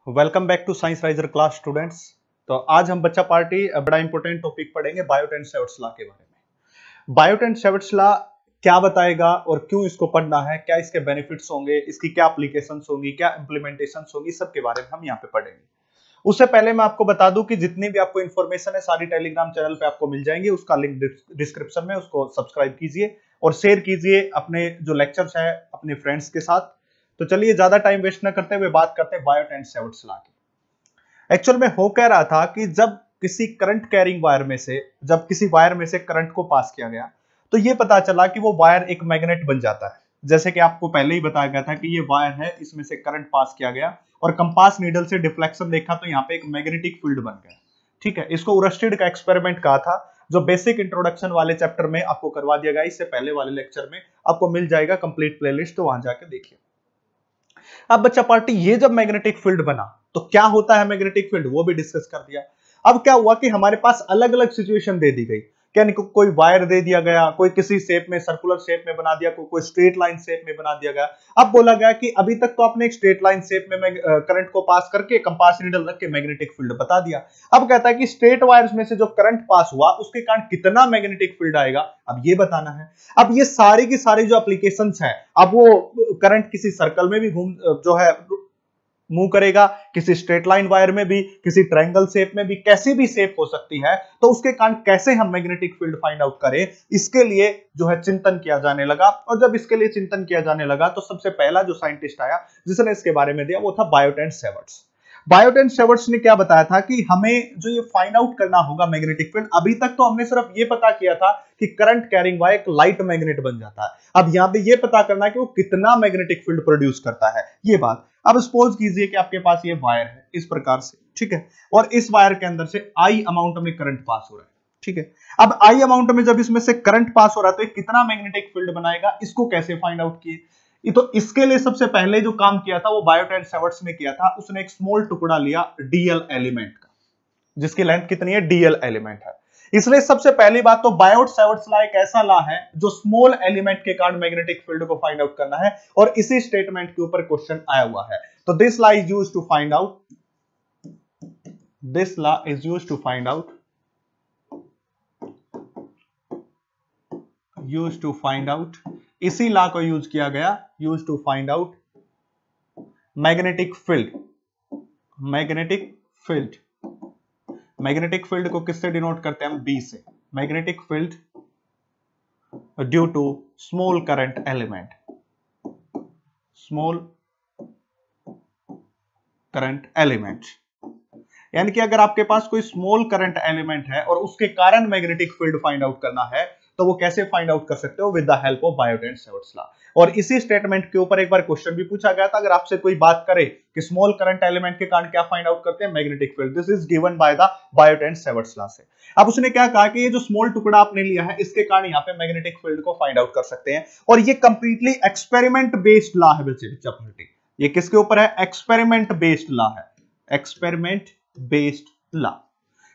Welcome back to science riser class students. तो आज हम बच्चा पार्टी बड़ा इंपॉर्टेंट टॉपिक पढ़ेंगे बायोट एंड सेवर्ट्स लॉ के बारे में। बायोट एंड सेवर्ट्स लॉ क्या बताएगा और क्यों इसको पढ़ना है, क्या इसके बेनिफिट्स होंगे, इसकी क्या एप्लीकेशंस होंगी, क्या इंप्लीमेंटेशंस होंगी, सब के बारे में हम यहाँ पे पढ़ेंगे। उससे पहले मैं आपको बता दूं कि जितनी भी आपको इन्फॉर्मेशन है सारी टेलीग्राम चैनल पे आपको मिल जाएंगी। उसका लिंक डिस्क्रिप्शन में, उसको सब्सक्राइब कीजिए और शेयर कीजिए अपने जो लेक्चर्स है अपने फ्रेंड्स के साथ। तो चलिए ज्यादा टाइम वेस्ट न करते हुए बात करते हैं बायोट एंड सेवर्ट्स लॉ की। एक्चुअल में हो कह रहा था कि जब किसी करंट कैरिंग वायर में से किसी वायर में से करंट को पास किया गया तो ये पता चला कि वो वायर एक मैग्नेट बन जाता है। जैसे कि आपको पहले ही बताया गया था कि ये वायर है, इसमें से करंट पास किया गया और कंपास नीडल से डिफ्लेक्शन देखा तो यहाँ पे एक मैग्नेटिक फील्ड बन गया। ठीक है, इसको उरस्टेड का एक्सपेरिमेंट कहा था, जो बेसिक इंट्रोडक्शन वाले चैप्टर में आपको करवा दिया गया। इससे पहले वाले लेक्चर में आपको मिल जाएगा कंप्लीट प्लेलिस्ट, तो वहां जाके देखिए। अब बच्चा पार्टी ये जब मैग्नेटिक फील्ड बना तो क्या होता है मैग्नेटिक फील्ड, वो भी डिस्कस कर दिया। अब क्या हुआ कि हमारे पास अलग अलग सिचुएशन दे दी गई। क्या कोई वायर दे दिया गया, कोई किसी शेप में सर्कुलर शेप में बना दिया, कोई स्ट्रेट लाइन शेप में बना दिया गया। अब बोला गया कि अभी तक तो आपने एक स्ट्रेट लाइन शेप में करंट को पास करके कंपास नीडल रख के मैग्नेटिक फील्ड बता दिया। अब कहता है कि स्ट्रेट वायर्स में से जो करंट पास हुआ उसके कारण कितना मैग्नेटिक फील्ड आएगा, अब ये बताना है। अब ये सारी की सारी जो एप्लीकेशंस है, अब वो करंट किसी सर्कल में भी जो है मूव करेगा, किसी स्ट्रेट लाइन वायर में भी, किसी ट्रायंगल शेप में भी, कैसी भी शेप हो सकती है। तो उसके कारण कैसे हम मैग्नेटिक फील्ड फाइंड आउट करें, इसके लिए जो है चिंतन किया जाने लगा। और जब इसके लिए चिंतन किया जाने लगा तो सबसे पहला जो साइंटिस्ट आया जिसने इसके बारे में दिया वो था Biot and Savart's. Biot and Savart's ने क्या बताया था कि हमें जो ये फाइंड आउट करना होगा मैग्नेटिक फील्ड। अभी तक तो हमने सिर्फ ये पता किया था कि करंट कैरिंग वायर एक लाइट मैग्नेट बन जाता है। अब यहाँ पे ये पता करना है कि वो कितना मैग्नेटिक फील्ड प्रोड्यूस करता है, ये बात। अब सपोज कीजिए कि आपके पास ये वायर है इस प्रकार से, ठीक है, और इस वायर के अंदर से आई अमाउंट में करंट पास हो रहा है। ठीक है, अब आई अमाउंट में जब इसमें से करंट पास हो रहा है तो कितना मैग्नेटिक फील्ड बनाएगा, इसको कैसे फाइंड आउट किए। तो इसके लिए सबसे पहले जो काम किया था वो बायोट एंड सेवर्ट्स ने किया था। उसने एक स्मॉल टुकड़ा लिया डीएल एलिमेंट का, जिसकी लेंथ कितनी है, डीएल एलिमेंट है। इसलिए सबसे पहली बात तो बायोट सेवर्ट्स लॉ एक ऐसा लॉ है जो स्मॉल एलिमेंट के कारण मैग्नेटिक फील्ड को फाइंड आउट करना है, और इसी स्टेटमेंट के ऊपर क्वेश्चन आया हुआ है। तो this law is used to find out, this law is used to find out, used to find out, इसी लॉ को यूज किया गया, use to find out magnetic field. Magnetic field, magnetic field को किससे डिनोट करते हैं हम, B से। Magnetic field due to small current element, small current element. यानी कि अगर आपके पास कोई स्मॉल करंट एलिमेंट है और उसके कारण मैग्नेटिक फील्ड फाइंड आउट करना है तो वो कैसे फाइंड आउट कर सकते हो, with the help of Biot and Savart's law. और इसी स्टेटमेंट के ऊपर एक बार क्वेश्चन भी पूछा गया था। अगर आपसे कोई बात करे कि स्मॉल करंट एलिमेंट के कारण क्या फाइंड आउट करते हैं, magnetic field, this is given by the Biot and Savart's law से। अब उसने क्या कहा कि ये जो स्मॉल टुकड़ा आपने लिया है इसके कारण यहाँ पे मैग्नेटिक फील्ड को फाइंड आउट कर सकते हैं। और ये कंप्लीटली एक्सपेरिमेंट बेस्ड लॉ है बच्चे। ये किसके ऊपर है, एक्सपेरिमेंट बेस्ड लॉ है, experiment based law.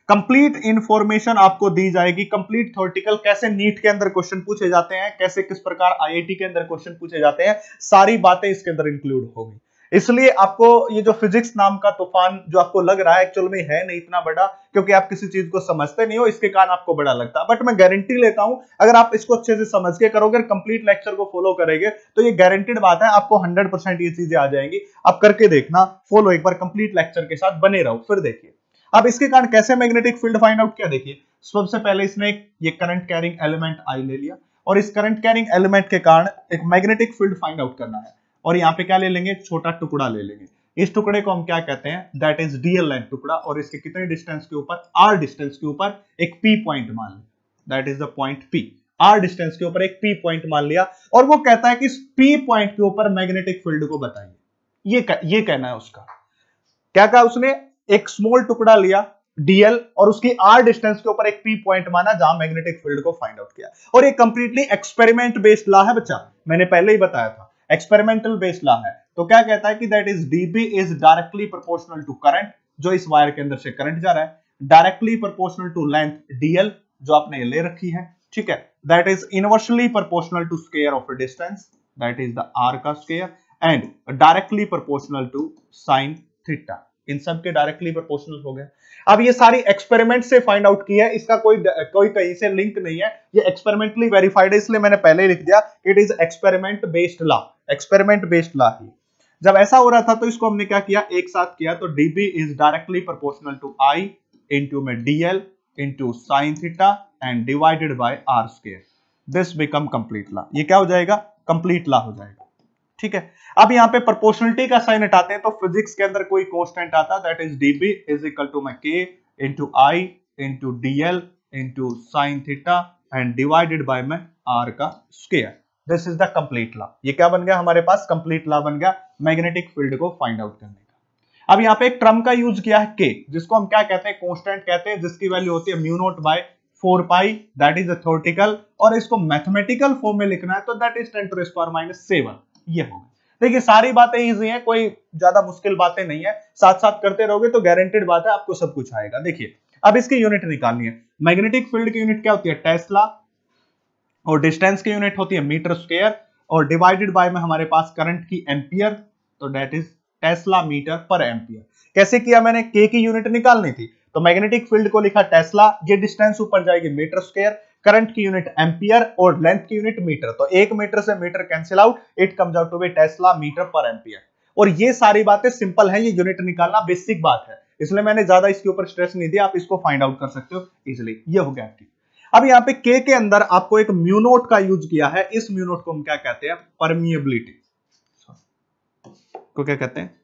Complete information आपको दी जाएगी, कंप्लीट थ्योरेटिकल, कैसे नीट के अंदर क्वेश्चन पूछे जाते हैं, कैसे किस प्रकार आईआईटी के अंदर क्वेश्चन पूछे जाते हैं, सारी बातें इसके अंदर इंक्लूड होगी। इसलिए आपको ये जो फिजिक्स नाम का तूफान जो आपको लग रहा है एक्चुअल में है नहीं इतना बड़ा, क्योंकि आप किसी चीज को समझते नहीं हो, इसके कारण आपको बड़ा लगता है। बट मैं गारंटी लेता हूं अगर आप इसको अच्छे से समझ के करोगे, कंप्लीट लेक्चर को फॉलो करेंगे तो ये गारंटीड बात है आपको 100% ये चीजें आ जाएंगी। आप करके देखना, फॉलो एक बार कंप्लीट लेक्चर के साथ बने रहो, फिर देखिए। अब इसके कारण कैसे मैग्नेटिक फील्ड फाइंड आउट किया, देखिए। सबसे पहले इसने ये करंट कैरिंग एलिमेंट आई ले लिया और इस करंट कैरिंग एलिमेंट के कारण एक मैग्नेटिक फील्ड फाइंड आउट करना है। और यहाँ पे क्या ले लेंगे, एक छोटा टुकड़ा ले लेंगे। इस टुकड़े को हम क्या कहते हैं, दैट इज डीएल लेंथ टुकड़ा, और इसके कितने डिस्टेंस के ऊपर, आर डिस्टेंस के ऊपर एक पी पॉइंट मान लिया, that is the point P. R distance के ऊपर एक पी पॉइंट मान लिया और वो कहता है कि इस पी पॉइंट के ऊपर मैग्नेटिक फील्ड को बताइए। ये कहना है उसका। क्या कहा उसने, एक स्मॉल टुकड़ा लिया डीएल और उसकी आर डिस्टेंस के ऊपर एक पी पॉइंट माना जहां मैग्नेटिक फील्ड को फाइंड आउट किया। और ये कंप्लीटली एक्सपेरिमेंट बेस्ड लॉ है बच्चा, मैंने पहले ही बताया था एक्सपेरिमेंटल बेस्ड लॉ है। तो क्या कहता है कि that is dB is directly proportional to current, जो इस वायर के अंदर से करंट जा रहा है, directly proportional to length DL जो आपने ले रखी है, ठीक है, that is inversely proportional to square of distance, that is the R का square, and directly proportional to sine theta. इन सब के डायरेक्टली प्रोपोर्शनल हो गया। अब ये सारी एक्सपेरिमेंट से फाइंड आउट किया है, इसका कोई कहीं से लिंक नहीं है, ये एक्सपेरिमेंटली वेरीफाइड है, इसलिए मैंने पहले ही लिख दिया it is experiment based law, experiment based law ही। जब ऐसा हो रहा था तो इसको हमने क्या किया, एक साथ किया, तो dB is directly proportional to I into में dl into sine theta and divided by r square, this become complete law. ये क्या हो जाएगा, कंप्लीट लॉ हो जाएगा। ठीक है, अब यहाँ पे प्रोपोर्शनलिटी का साइन हटाते हैं तो फिजिक्स के अंदर कोई कांस्टेंट आता, that is dB is equal to में k into I into dl into sine theta and divided by में r का square, this is the complete law. ये क्या बन गया हमारे पास, कंप्लीट लॉ बन गया मैग्नेटिक फील्ड को फाइंड आउट करने का। अब यहाँ पे एक टर्म का यूज किया है k, जिसको हम क्या कहते हैं, कांस्टेंट कहते हैं, जिसकी वैल्यू होती है mu naught by 4 pi, that is theoretical, और इसको मैथमेटिकल फॉर्म में लिखना है तो that is 10 to the power -7। ये हो गया। देखिए सारी बातें इजी हैं, कोई ज्यादा मुश्किल बातें नहीं है, साथ साथ करते रहोगे तो गारंटेड बात है आपको सब कुछ आएगा। देखिए अब इसकी यूनिट निकालनी है, मैग्नेटिक फील्ड की यूनिट क्या होती है, टेस्ला, और डिस्टेंस की यूनिट होती है मीटर स्क्वायर, और डिवाइडेड बाय में हमारे पास करंट की एम्पियर, तो that is Tesla metre per ampere. कैसे किया मैंने, के की यूनिट निकालनी थी तो मैग्नेटिक फील्ड को लिखा टेस्ला, ये डिस्टेंस ऊपर जाएगी मीटर स्क्वायर, करंट की यूनिट एम्पियर और लेंथ की यूनिट मीटर, तो 1 मीटर से metre cancel out, it comes out to be tesla metre per ampere. और ये सारी बातें सिंपल है, ये यूनिट निकालना बेसिक बात है, इसलिए मैंने ज्यादा इसके ऊपर स्ट्रेस नहीं दिया, आप इसको फाइंड आउट कर सकते हो इजिली। ये हो गया आपकी। अब यहाँ पे के अंदर आपको एक म्यू नोट का यूज किया है, इस म्यू नोट को हम क्या कहते हैं, परमिएबिलिटी को क्या कहते हैं,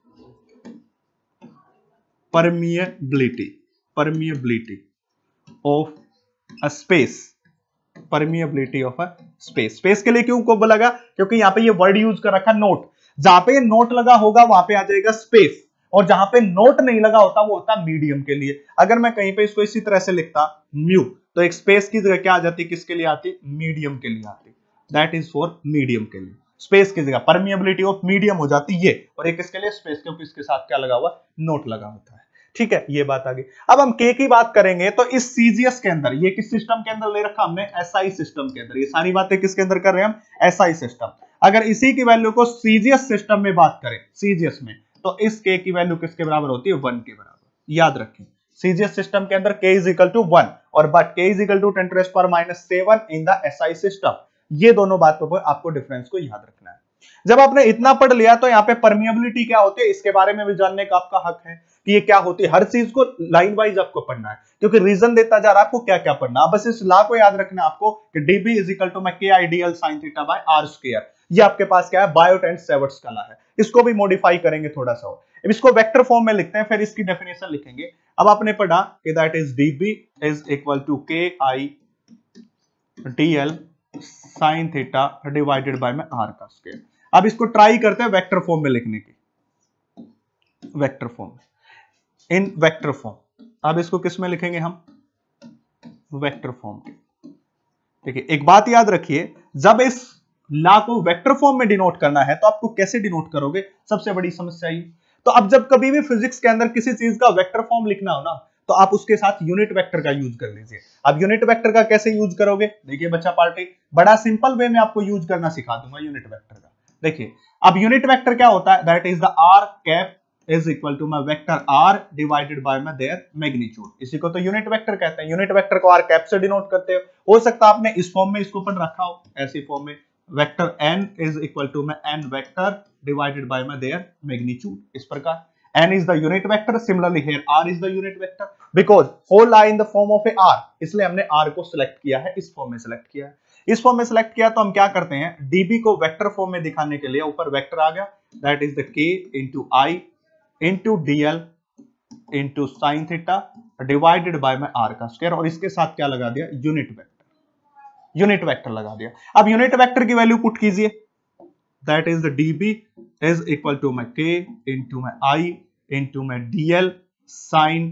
permeability, permeability of a space, permeability of a space. Space के लिए क्यों को बोला गया, क्योंकि यहाँ पे ये वर्ड यूज कर रखा नोट, जहां पे नोट लगा होगा वहां पे आ जाएगा स्पेस, और जहां पे नोट नहीं लगा होता वो होता मीडियम के लिए। अगर मैं कहीं पे इसको इसी तरह से लिखता म्यू, तो एक स्पेस की जगह क्या आ जाती, किसके लिए आती, मीडियम के लिए आती, दैट इज फॉर मीडियम के लिए, स्पेस की जगह परमिएबिलिटी ऑफ मीडियम हो जाती ये, और एक किसके लिए, स्पेस, क्योंकि इसके साथ क्या लगा हुआ, नोट लगा होता है। ठीक है, ये बात आ गई। अब हम के की बात करेंगे तो इस सीजीएस के अंदर, ये किस सिस्टम के अंदर ले रखा हमने, एसआई सिस्टम के अंदर, ये सारी बातें किसके अंदर कर रहे हैं हम, एसआई सिस्टम। अगर इसी की वैल्यू को सीजीएस सिस्टम में बात करें, सीजीएस में, तो इस के की वैल्यू किसके बराबर होती है, 1 के बराबर। याद रखें सीजीएस सिस्टम के अंदर k इज इक्वल टू 1 और but k is equal to 10 to the power -7 in the SI system. ये दोनों बातों पर आपको डिफरेंस को याद रखना है। जब आपने इतना पढ़ लिया तो यहाँ पे परमिएबिलिटी क्या होती है, इसके बारे में भी जानने का आपका हक है कि ये क्या होती है। हर चीज को लाइन वाइज आपको पढ़ना है, क्योंकि रीजन देता जा रहा है आपको क्या क्या पढ़ना। बस इस लॉ को याद रखना आपको कि dB is equal to k I dl sin theta by r square. ये आपके पास क्या है, बायोट एंड सेवर्ट्स का लॉ है। इसको भी मॉडिफाई करेंगे थोड़ा सा, अब इसको वेक्टर फॉर्म में लिखते हैं, फिर इसकी डेफिनेशन लिखेंगे। अब आपने पढ़ा कि that is dB is equal to k I dl sin theta divided by में r का स्क्वायर। अब इसको ट्राई करते हैं वेक्टर फॉर्म में लिखने की, वेक्टर फॉर्म, इन वेक्टर फॉर्म। अब इसको किस में लिखेंगे हम, वेक्टर फॉर्म के। देखिए एक बात याद रखिए, जब इस लॉ को वेक्टर फॉर्म में डिनोट करना है तो आपको कैसे डिनोट करोगे, सबसे बड़ी समस्या ये। तो अब जब कभी भी फिजिक्स के अंदर किसी चीज का वेक्टर फॉर्म लिखना हो ना, तो आप उसके साथ यूनिट वेक्टर का यूज कर लीजिए। अब यूनिट वेक्टर का कैसे यूज करोगे, देखिए बच्चा पार्टी, बड़ा सिंपल वे में आपको यूज करना सिखा दूंगा यूनिट वेक्टर का। देखिए अब यूनिट वेक्टर क्या होता है, that is the r cap is equal to my vector r divided by my their magnitude. इसी को तो यूनिट वेक्टर कहते हैं। यूनिट वेक्टर को r कैप से डिनोट करते हो सकता है आपने इस फॉर्म में इसको पढ़ रखा हो, ऐसी फॉर्म में, vector n is equal to my n vector divided by my their magnitude, इस प्रकार। n is the unit vector, similarly here r is the unit vector because whole lie in the form of a r, इसलिए हमने r को select किया है, इस form में select किया है। इस फॉर्म में सिलेक्ट किया तो हम क्या करते हैं, dB को वेक्टर फॉर्म में दिखाने के लिए ऊपर वेक्टर आ गया, that is the k into I into dl into sine theta divided by में r का स्क्वायर, और इसके साथ क्या लगा दिया, यूनिट वेक्टर, यूनिट वेक्टर लगा दिया। अब यूनिट वेक्टर की वैल्यू पुट कीजिए, that is the dB is equal to my k into my I into my dl sin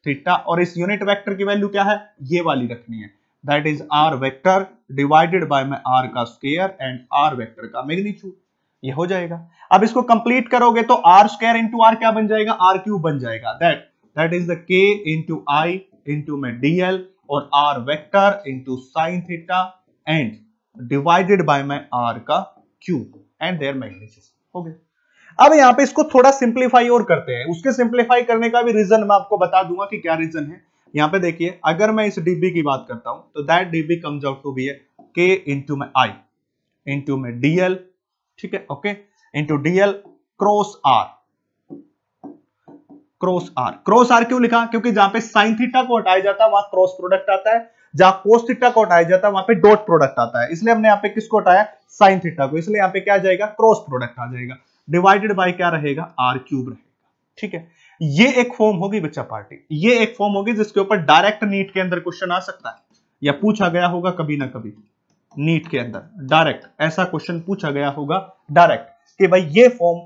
theta, और इस यूनिट वेक्टर की वैल्यू क्या है, ये वाली रखनी है, that is r vector divided by में r का स्क्वायर एंड r वेक्टर का मैग्नीट्यूड। ये हो जाएगा। अब इसको कंप्लीट करोगे तो r स्क्वायर इंटू r क्या बन जाएगा, r क्यूब बन जाएगा, that is the k into I into my dl और r vector into sin theta and divided by में r का क्यूब एंड देयर मैग्नीट्यूड हो गया। अब यहाँ पे इसको थोड़ा सिंप्लीफाई और करते हैं, उसके सिंप्लीफाई करने का भी रीजन मैं आपको बता दूंगा कि क्या रीजन है। यहाँ पे देखिए, अगर मैं इस डीबी की बात करता हूं तो that dB comes out to be के इंटू में आई इंटू में डीएल, ठीक है, okay, into dl cross r. Cross r क्यों लिखा? क्योंकि जहां पे साइन थीटा को हटाया जाता है वहां क्रॉस प्रोडक्ट आता है, जहां कोस थीटा को हटाया जाता है वहां पे डॉट प्रोडक्ट आता है, इसलिए हमने यहाँ पे किसको हटाया? साइन थीटा को, इसलिए यहाँ पे क्या आ जाएगा? क्रॉस प्रोडक्ट आ जाएगा, डिवाइडेड बाय क्या रहेगा? आर क्यूब रहेगा, ठीक है। ये एक फॉर्म होगी बच्चा पार्टी, ये एक फॉर्म होगी जिसके ऊपर डायरेक्ट नीट के अंदर क्वेश्चन आ सकता है या पूछा गया होगा कभी ना कभी नीट के अंदर, डायरेक्ट ऐसा क्वेश्चन पूछा गया होगा डायरेक्ट कि भाई ये form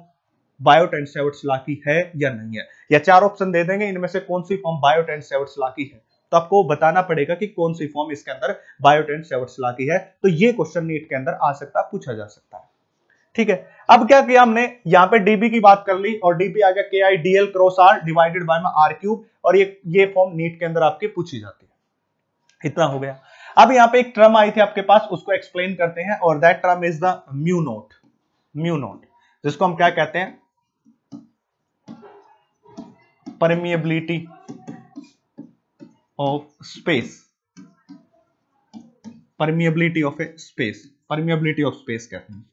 Biot and Savart's law की है या नहीं है, या चार ऑप्शन दे देंगे इनमें से कौन सी form Biot and Savart's law की है, तो आपको बताना पड़ेगा कि कौन सी फॉर्म इसके अंदर बायोट एंड सेवर्ट्स लॉ की है। तो ये क्वेश्चन नीट के अंदर आ सकता है, पूछा जा सकता है, ठीक है। अब क्या किया हमने, यहाँ पे डीबी की बात कर ली और डीबी आ गया के I DL cross R divided by में आर क्यूब, और ये फॉर्म नीट के अंदर आपके पूछी जाती है। इतना हो गया। अब यहाँ पे एक टर्म आई थी आपके पास, उसको एक्सप्लेन करते हैं, और that term is the mu naught, जिसको हम क्या कहते हैं? Permeability of space, permeability of A space, permeability of space कहते हैं।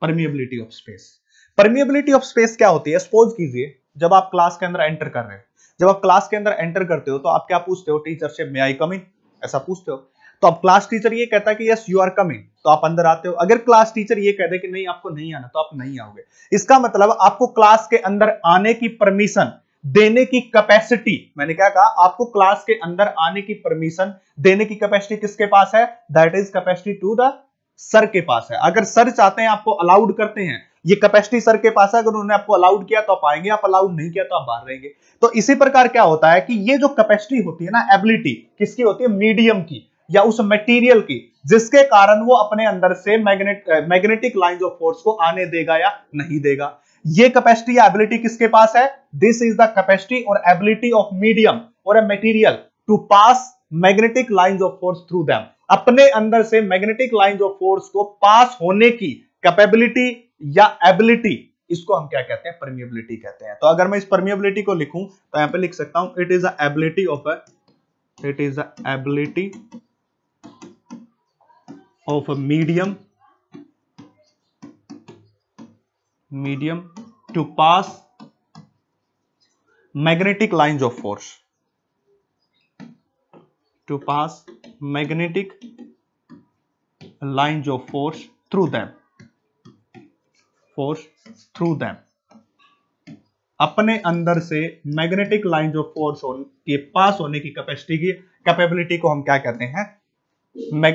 Permeability of space, permeability of space क्या होती है? सपोज कीजिए जब आप क्लास के अंदर एंटर कर रहे हो, जब आप क्लास के अंदर एंटर करते हो तो आप क्या पूछते हो? टीचर से मे आई कम इन, ऐसा पूछते हो। तो अब क्लास टीचर ये कहता है कि यस यू आर कमिंग, तो आप अंदर आते हो। अगर क्लास टीचर ये कहते कि नहीं आपको नहीं आना, तो आप नहीं आओगे। इसका मतलब आपको क्लास के अंदर आने की परमिशन देने की कैपेसिटी, मैंने क्या कहा? आपको क्लास के अंदर आने की परमिशन देने की कैपेसिटी किसके पास है? That is capacity to the सर के पास है। अगर सर चाहते हैं आपको अलाउड करते हैं, ये कैपेसिटी सर के पास है, अगर उन्होंने आपको अलाउड किया तो आप आएंगे, आप अलाउड नहीं किया तो आप बाहर रहेंगे। तो इसी प्रकार क्या होता है कि ये जो कैपेसिटी होती है ना, एबिलिटी किसकी होती है? मीडियम की या उस मटेरियल की, जिसके कारण वो अपने अंदर से मैग्नेटिक लाइंस ऑफ फोर्स को आने देगा या नहीं देगा। ये कैपेसिटी या एबिलिटी किसके पास है? दिस इज द कैपेसिटी और एबिलिटी ऑफ मीडियम और a material to pass magnetic lines of force through them. अपने अंदर से मैग्नेटिक लाइंस ऑफ फोर्स को पास होने की कैपेबिलिटी या एबिलिटी, इसको हम क्या कहते हैं? परमिएबिलिटी कहते हैं। तो अगर मैं इस परमिएबिलिटी को लिखूं तो यहां पे लिख सकता हूं it is the ability of a medium to pass magnetic lines of force, to pass magnetic lines of force through them, अपने अंदर से मैग्नेटिक लाइंस ऑफ फोर्स के पास होने की कैपेसिटी की कैपेबिलिटी को हम क्या कहते हैं?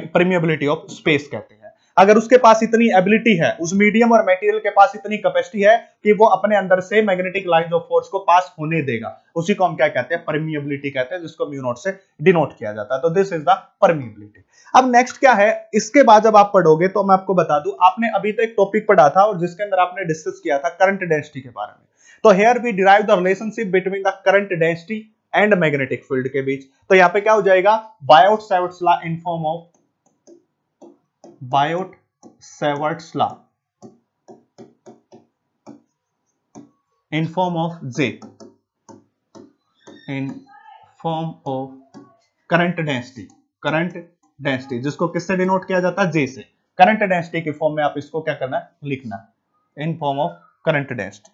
परमिएबिलिटी ऑफ स्पेस कहते हैं। अगर उसके पास इतनी एबिलिटी है, उस मीडियम और मटेरियल के पास इतनी कैपेसिटी है कि वो अपने अंदर से मैग्नेटिक लाइंस ऑफ फोर्स को पास होने देगा, उसी को हम क्या कहते हैं? परमिएबिलिटी कहते हैं, जिसको म्यू नॉट से डिनोट किया जाता है। तो दिस इज द परमिएबिलिटी। अब नेक्स्ट क्या है? इसके बाद जब आप पढ़ोगे तो मैं आपको बता दूं, आपने अभी तक एक टॉपिक पढ़ा था और जिसके अंदर आपने डिस्कस किया था करंट डेंसिटी के बारे में। तो here we derive the relationship between the current density and magnetic field के बीच। तो यहां पे क्या हो जाएगा? Biot Savart's law in form of Biot Savart's law in form of J, in form of current density, जिसको किससे डिनोट किया जाता है? J से। करंट डेंसिटी की फॉर्म में आप इसको क्या करना है? लिखना है इन form of current density.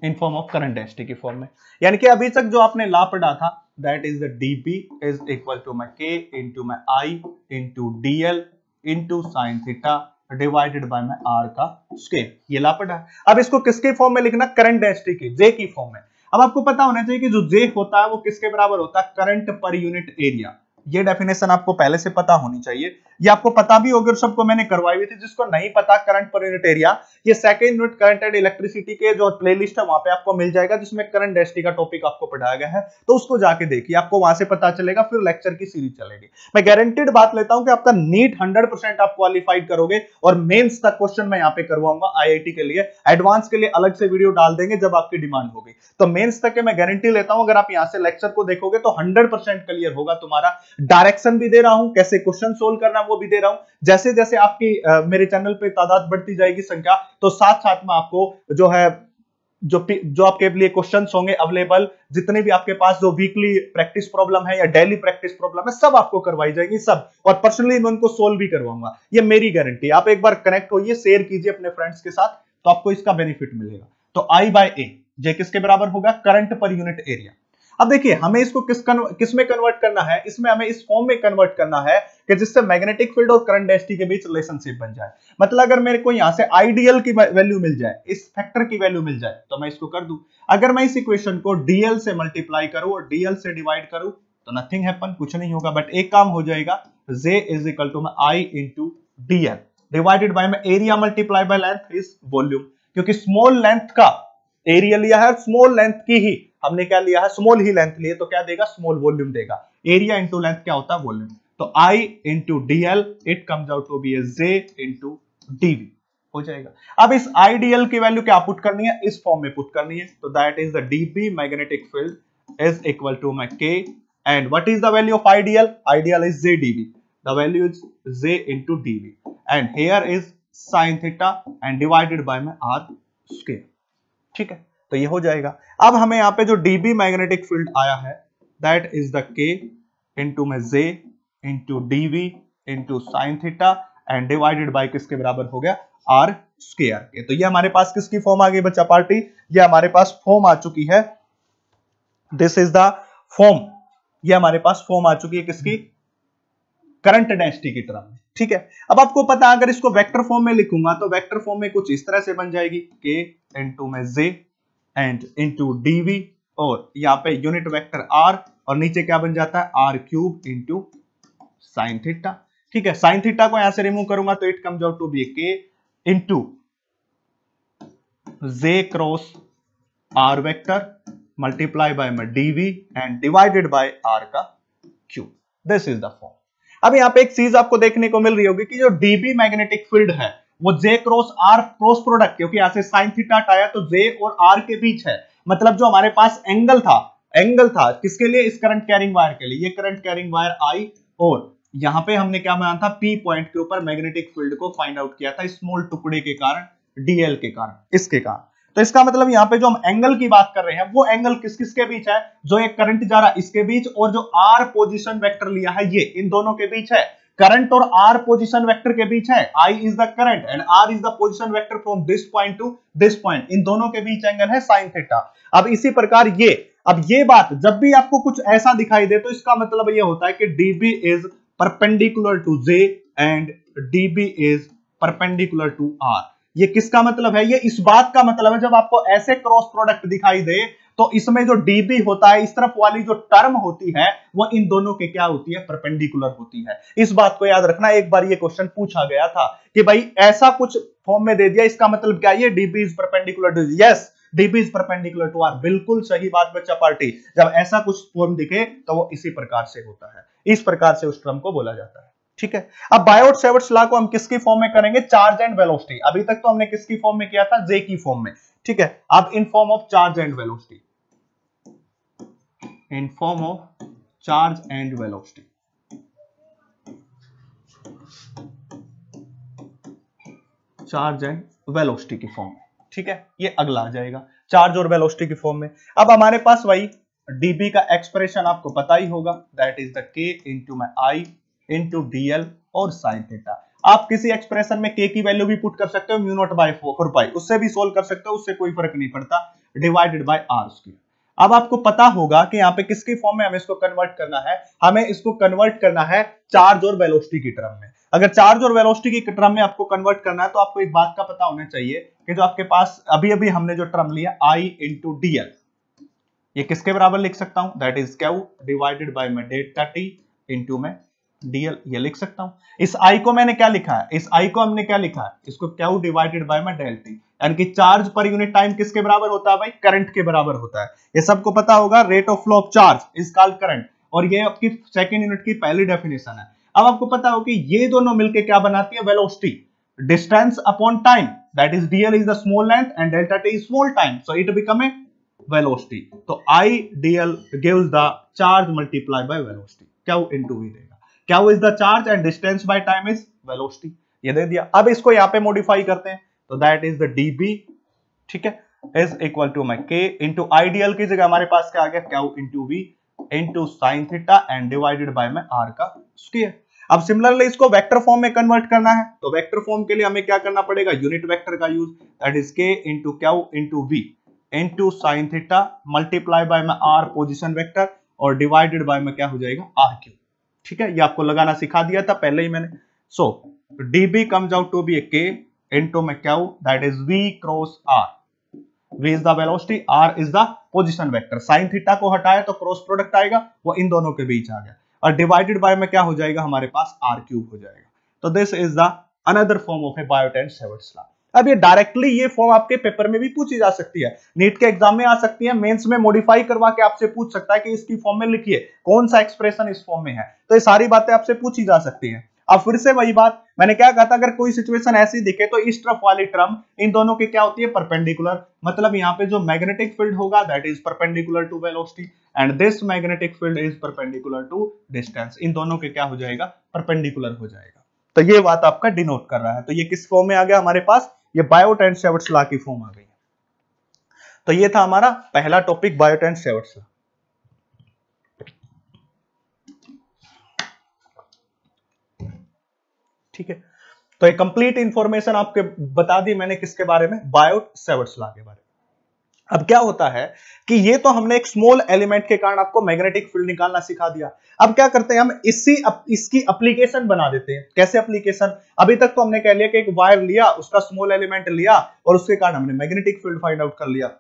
In form of current density की फॉर्म में, यानी कि अभी तक जो आपने लॉ पढ़ा था that is the dP is equal to my K into my I into DL into sine theta divided by my R का स्क्वायर, ये लॉ पढ़ा है। अब इसको किसके फॉर्म में लिखना? करंट डेंसिटी की, J की फॉर्म में। अब आपको पता होना चाहिए कि जो J होता है वो किसके बराबर होता है? Current per unit area. ये डेफिनेशन आपको पहले से पता होनी चाहिए, ये आपको पता भी होगी और सबको मैंने करवाई हुई थी। जिसको नहीं पता करंट पर यूनिट एरिया, ये second unit current and electricity के जो प्लेलिस्ट है वहां पे आपको मिल जाएगा, जिसमें करंट डेंसिटी का टॉपिक आपको पढ़ाया गया है, तो उसको जाके देखिए, आपको वहां से पता चलेगा, फिर लेक्चर की सीरीज चलेगी। मैं गारंटीड बात लेता हूं कि आपका नीट 100% आप क्वालिफाइड करोगे, और मेंस तक क्वेश्चन मैं यहां पे करवाऊंगा आईआईटी के लिए। एडवांस के लिए अलग से वीडियो डाल देंगे जब आपकी डिमांड होगी। तो मेंस तक के मैं गारंटी लेता हूं, अगर आप यहां से लेक्चर को देखोगे तो 100% क्लियर होगा तुम्हारा। डायरेक्शन भी दे रहा हूं, कैसे क्वेश्चन सोल्व करना वो भी दे रहा हूं। जैसे जैसे आपकी मेरे चैनल पे तादाद बढ़ती जाएगी संख्या, तो साथ साथ में आपको जो है जो आपके लिए क्वेश्चंस होंगे अवेलेबल, जितने भी आपके पास जो वीकली प्रैक्टिस प्रॉब्लम है या डेली प्रैक्टिस प्रॉब्लम है, सब आपको करवाई जाएगी सब, और पर्सनली मैं उनको सोल्व भी करवाऊंगा, ये मेरी गारंटी। आप एक बार कनेक्ट होइए, शेयर कीजिए अपने फ्रेंड्स के साथ, तो आपको इसका बेनिफिट मिलेगा। तो I/A जे किसके बराबर होगा, करंट पर यूनिट एरिया। अब देखिए हमें इसको किस में कन्वर्ट करना है, इसमें हमें इस फॉर्म में कन्वर्ट करना है कि जिससे मैग्नेटिक फील्ड और करंट डेंसिटी के बीच रिलेशनशिप बन जाए। मतलब अगर मेरे को यहां से आइडियल की वैल्यू मिल जाए, इस फैक्टर की वैल्यू मिल जाए, तो मैं इसको कर दूं। अगर मैं इस इक्वेशन को डीएल से मल्टीप्लाई करूं और डीएल से डिवाइड करूं, तो नथिंग हैपन, कुछ नहीं होगा, बट एक काम हो जाएगा, J is equal to I into DL divided by में area multiply by length is volume, क्योंकि स्मॉल लेंथ का एरिया लिया है, स्मॉल लेंथ की ही हमने क्या लिया है, स्मॉल ही लेंथ लिए, तो क्या देगा, स्मॉल वॉल्यूम देगा। एरिया इंटू लेंथ क्या होता है, वॉल्यूम। तो I into DL it comes out to be J into DV हो जाएगा। अब इस आइडियल की वैल्यू क्या पुट करनी है, इस फॉर्म में पुट करनी है, तो that is the DB magnetic field is equal to my K, and what is the value of ideal, ideal is J dB, the value is J into DV, and here is sine theta and divided by में R square. ठीक है, तो ये हो जाएगा। अब हमें यहाँ पे जो डीबी मैग्नेटिक फील्ड आया है, that is the K into में J into DV into sine theta and divided by किसके बराबर हो गया, R स्क्वायर के। तो ये हमारे पास किसकी फॉर्म आ गई बच्चा पार्टी, ये हमारे पास फॉर्म आ चुकी है, दिस इज द फॉर्म, ये हमारे पास फॉर्म आ चुकी है किसकी, करंट डेंसिटी की टर्म में। ठीक है, अब आपको पता है अगर इसको वेक्टर फॉर्म में लिखूंगा तो वेक्टर फॉर्म में कुछ इस तरह से बन जाएगी, K इंटू में J एंड इंटू डीवी, और यहाँ पे यूनिट वेक्टर R, और नीचे क्या बन जाता है, R cube into sine theta. ठीक है, साइन थीटा को यहां से रिमूव करूंगा तो it comes out to be K into J cross R vector multiply by में DV and divided by R का cube, this is the form. अब यहाँ पे एक चीज आपको देखने को मिल रही होगी कि जो डीबी मैग्नेटिक फील्ड है वो J cross R cross product, क्योंकि यहां से साइन थीटा हटाया तो J और R के बीच है, मतलब जो हमारे पास एंगल था किसके लिए, इस करंट कैरिंग वायर के लिए, ये करंट कैरिंग वायर I, और यहां पे हमने क्या माना था, P पॉइंट के ऊपर मैग्नेटिक फील्ड को फाइंड आउट किया था स्मॉल टुकड़े के कारण, डीएल के कारण, इसके कारण। तो इसका मतलब यहाँ पे जो हम एंगल की बात कर रहे हैं वो एंगल किस किस के बीच है, जो एक करंट जा रहा है इसके बीच, और जो R पोजीशन वेक्टर लिया है ये इन दोनों के बीच है। करंट और R पोजीशन वेक्टर के बीच है, I is the current and R is the position vector from this point to this point, इन दोनों के बीच एंगल है साइन थीटा। अब इसी प्रकार अब ये बात जब भी आपको कुछ ऐसा दिखाई दे तो इसका मतलब ये होता है कि DB is perpendicular to J and DB is perpendicular to R। ये किसका मतलब है, ये इस बात का मतलब है जब आपको ऐसे क्रॉस प्रोडक्ट दिखाई दे तो इसमें जो डीबी होता है, इस तरफ वाली जो टर्म होती है वो इन दोनों के क्या होती है, परपेंडिकुलर होती है। इस बात को याद रखना, एक बार ये क्वेश्चन पूछा गया था कि भाई ऐसा कुछ फॉर्म में दे दिया, इसका मतलब क्या है, DB is perpendicular to, yes DB is perpendicular to R, बिल्कुल सही बात बच्चा पार्टी। जब ऐसा कुछ फॉर्म दिखे तो वो इसी प्रकार से होता है, इस प्रकार से उस टर्म को बोला जाता है। ठीक है, अब बायोट-सैवर्ट्स लॉ को हम किसकी फॉर्म में करेंगे, चार्ज एंड वेलोसिटी। अभी तक तो हमने किसकी फॉर्म में किया था, जे की फॉर्म में। ठीक है, अब इन form of charge and velocity, in form of charge and velocity, charge and velocity की फॉर्म में। ठीक है, ये अगला आ जाएगा चार्ज और वेलोसिटी की फॉर्म में। अब हमारे पास वही डीबी का एक्सप्रेशन आपको पता ही होगा, that is the K into में I इंटू डीएल और साइन थीटा। आप किसी एक्सप्रेशन में K की वैल्यू भी पुट कर सकते हो, म्यू नॉट बाय 4 पाई, उससे भी सोल्व कर सकते हो, उससे कोई फर्क नहीं पड़ता, डिवाइडेड बाय R स्क्वायर। अब आपको पता होगा कि यहाँ पे किसकी फॉर्म में हमें इसको कन्वर्ट करना है, हमें इसको कन्वर्ट करना है चार्ज और वेलोसिटी की टर्म में। अगर चार्ज और वेलोसिटी की टर्म में आपको कन्वर्ट करना है तो आपको एक बात का पता होना चाहिए कि जो आपके पास अभी अभी हमने जो टर्म लिया I इंटू डीएल, ये किसके बराबर लिख सकता हूं, that is Q divided by में डेल्टा T इंटू में डीएल, ये लिख सकता हूं। इस आई को मैंने क्या लिखा है, इस आई को हमने क्या लिखा है, इसको क्यू डिवाइडेड बाय में डेल टी, यानी कि चार्ज पर यूनिट टाइम किसके बराबर होता है भाई, करंट के बराबर होता है। ये सबको पता होगा, rate of flow of charge is called current, और ये आपकी सेकंड यूनिट की पहली डेफिनेशन है। अब आपको पता हो कि ये दोनों मिलके क्या बनाती है, velocity, distance upon time, that is DL is the small length and delta T is small time, so it become a velocity. तो I DL gives the charge multiply by velocity, Q into V देगा। Q is the charge and distance by time is velocity, ये दे दिया। अब इसको यहां पे modify करते हैं, तो दैट इज द डीबी, ठीक है, is equal to my K into IDL की जगह हमारे पास क्या आ गया, Q into V into sine theta and divided by में आर का स्क्वायर। अब सिमिलरली इसको वेक्टर फॉर्म में कन्वर्ट करना है, तो वेक्टर फॉर्म के लिए हमें क्या करना पड़ेगा, यूनिट वेक्टर का use, that is K into Q into V into sine theta multiply by में आर पोजिशन वेक्टर और डिवाइडेड बाय में क्या हो जाएगा, आर क्यू। ठीक है, ये आपको लगाना सिखा दिया था पहले ही मैंने। So DB comes out to be के इंटू में Q, that is V cross R, v is the velocity, r is the position vector, sin theta को हटाया तो क्रॉस प्रोडक्ट आएगा, वो इन दोनों के बीच आ गया, और डिवाइडेड बाय में क्या हो जाएगा हमारे पास, r क्यूब हो जाएगा। तो this is the another form of A Biot-Savart's law. अब ये डायरेक्टली ये फॉर्म आपके पेपर में भी पूछी जा सकती है, नीट के एग्जाम में आ सकती है, मेंस में मॉडिफाई करवा के आपसे पूछ सकता है कि इसकी फॉर्म में लिखिए कौन सा एक्सप्रेशन इस फॉर्म में है, तो ये सारी बातें आपसे पूछी जा सकती हैं। अब फिर से वही बात मैंने क्या कहा था, अगर कोई सिचुएशन ऐसी दिखे तो इस तरफ वाली टर्म इन दोनों की क्या होती है, परपेंडिकुलर, मतलब यहाँ पे जो मैग्नेटिक फील्ड होगा that is perpendicular to velocity and this magnetic field is perpendicular to distance, इन दोनों के क्या हो जाएगा, परपेंडिकुलर हो जाएगा। तो ये बात आपका डिनोट कर रहा है। तो ये किस फॉर्म में आ गया हमारे पास, ये बायोट-सावर्ट्स लॉ की फॉर्म आ गई। तो ये था हमारा पहला टॉपिक, बायोट-सावर्ट्स लॉ। ठीक है, तो एक कंप्लीट इंफॉर्मेशन आपके बता दी मैंने किसके बारे में, बायोट-सावर्ट्स लॉ के बारे में। अब क्या होता है कि ये तो हमने एक स्मॉल एलिमेंट के कारण आपको मैग्नेटिक फील्ड निकालना सिखा दिया। अब क्या करते हैं हम, इसकी एप्लीकेशन बना देते हैं। कैसे एप्लीकेशन, अभी तक तो हमने कह लिया कि एक वायर लिया, उसका स्मॉल एलिमेंट लिया और उसके कारण हमने मैग्नेटिक फील्ड फाइंड आउट कर लिया।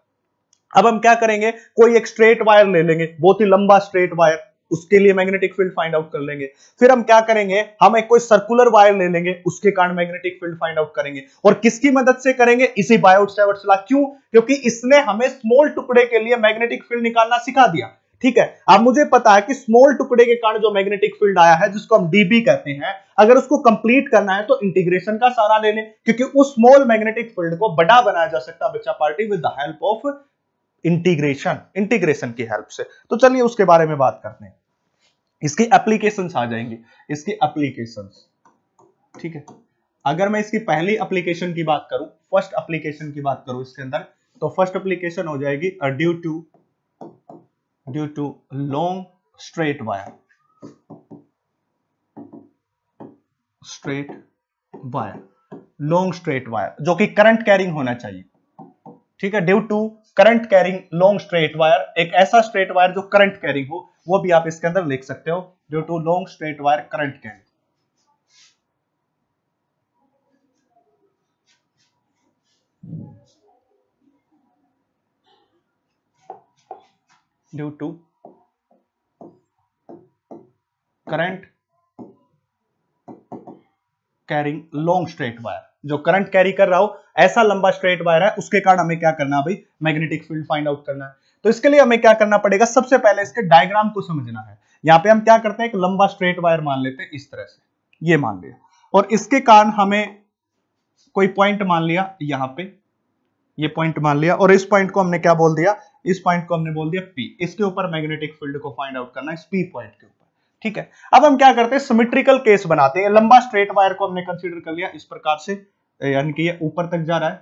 अब हम क्या करेंगे, कोई एक स्ट्रेट वायर ले लेंगे, बहुत ही लंबा स्ट्रेट वायर, उसके लिए मैग्नेटिक फील्ड फाइंड आउट कर लेंगे। फिर हम क्या करेंगे, हम एक कोई सर्कुलर वायर ले लेंगे, उसके कारण मैग्नेटिक फील्ड फाइंड आउट करेंगे, और किसकी मदद से करेंगे, इसी बायोट-सावर्ट्स लॉ। क्यों, क्योंकि इसने हमें स्मॉल टुकड़े के लिए मैग्नेटिक फील्ड निकालना सिखा दिया। ठीक है, अब मुझे पता है कि स्मॉल टुकड़े के कारण जो मैग्नेटिक फील्ड आया है, जिसको हम डीबी कहते हैं, अगर उसको कंप्लीट करना है तो इंटीग्रेशन का सहारा ले लें, क्योंकि उस स्मॉल मैग्नेटिक फील्ड को बड़ा बनाया जा सकता है बच्चा party with the help of integration की हेल्प से। तो चलिए उसके बारे में बात करते हैं, इसकी एप्लीकेशंस आ जाएंगी, इसकी एप्लीकेशंस। ठीक है, अगर मैं इसकी पहली एप्लीकेशन की बात करूं, फर्स्ट एप्लीकेशन की बात करूं इसके अंदर, तो फर्स्ट एप्लीकेशन हो जाएगी due to long straight wire, long straight wire जो कि करंट कैरिंग होना चाहिए। ठीक है, due to current carrying long straight wire, एक ऐसा स्ट्रेट वायर जो करंट कैरिंग हो, वो भी आप इसके अंदर लिख सकते हो, due to long straight wire current carrying. Due to current carrying long straight wire, जो करंट कैरी कर रहा हो, ऐसा लंबा स्ट्रेट वायर है, उसके कारण हमें क्या करना है भाई, मैग्नेटिक फील्ड फाइंड आउट करना है। तो इसके लिए हमें क्या करना पड़ेगा, सबसे पहले इसके डायग्राम को समझना है। यहाँ पे हम क्या करते हैं, एक लंबा स्ट्रेट वायर मान लेते हैं इस तरह से, ये मान लिया, और इसके कारण हमें कोई पॉइंट मान लिया, यहाँ पे ये पॉइंट मान लिया, और इस पॉइंट को हमने क्या बोल दिया, इस पॉइंट को हमने बोल दिया P। इसके ऊपर मैग्नेटिक फील्ड को फाइंड आउट करना है इस P पॉइंट के ऊपर। ठीक है, अब हम क्या करते हैं, सिमेट्रिकल केस बनाते हैं। लंबा स्ट्रेट वायर को हमने कंसीडर कर लिया इस प्रकार से, यानी कि ये ऊपर तक जा रहा है,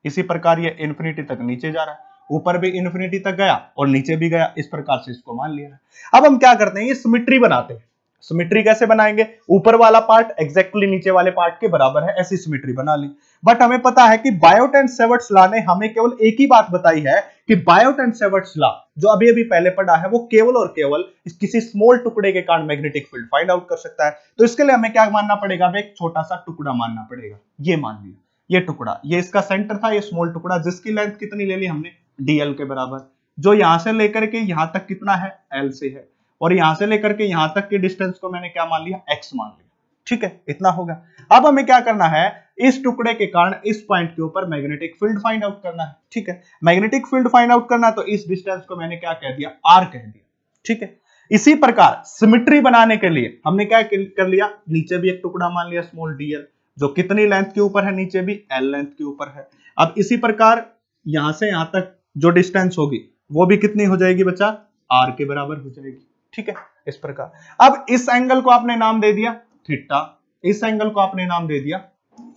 इसी प्रकार ये इंफिनिटी तक नीचे जा रहा है, ऊपर भी इंफिनिटी तक गया और नीचे भी गया, इस प्रकार से इसको मान लिया। अब हम क्या करते हैं, ये सिमेट्री बनाते हैं। सिमेट्री कैसे बनाएंगे, ऊपर वाला पार्ट एग्जैक्टली नीचे वाले पार्ट के बराबर है, ऐसी सिमेट्री बना ली। बट हमें पता है कि बायोट-सावर्ट्स लॉ ने हमें केवल एक ही बात बताई है कि बायोट-सावर्ट्स लॉ जो अभी अभी पहले पढ़ा है, वो केवल और केवल किसी स्मॉल टुकड़े के कारण मैग्नेटिक फील्ड फाइंड आउट कर सकता है। तो इसके लिए हमें क्या मानना पड़ेगा, एक छोटा सा टुकड़ा मानना पड़ेगा। ये मान लिया, ये टुकड़ा, ये इसका सेंटर था, ये स्मॉल टुकड़ा, जिसकी लेंथ कितनी ले ली हमने, dl के बराबर, जो यहां से लेकर के यहां तक कितना है, l से है, और यहां से लेकर के यहां तक के डिस्टेंस को मैंने क्या मान लिया, x मान लिया। ठीक है, इतना होगा। अब हमें क्या करना है, इस टुकड़े के कारण इस पॉइंट के ऊपर मैग्नेटिक फील्ड फाइंड आउट करना है। ठीक है, मैग्नेटिक फील्ड फाइंड आउट करना, तो इस डिस्टेंस को मैंने क्या कह दिया, r कह दिया। ठीक है, इसी प्रकार सिमेट्री बनाने के लिए हमने क्या कर लिया, नीचे भी एक टुकड़ा मान लिया स्मॉल dl, जो कितनी लेंथ के ऊपर है, नीचे भी l लेंथ के ऊपर है। अब इसी प्रकार यहां से यहां तक जो डिस्टेंस होगी वो भी कितनी हो जाएगी बच्चा, r के बराबर हो जाएगी। ठीक है, इस प्रकार। अब इस एंगल को आपने नाम दे दिया थीटा, इस एंगल को आपने नाम दे दिया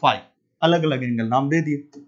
फाई, अलग अलग एंगल नाम दे दिए।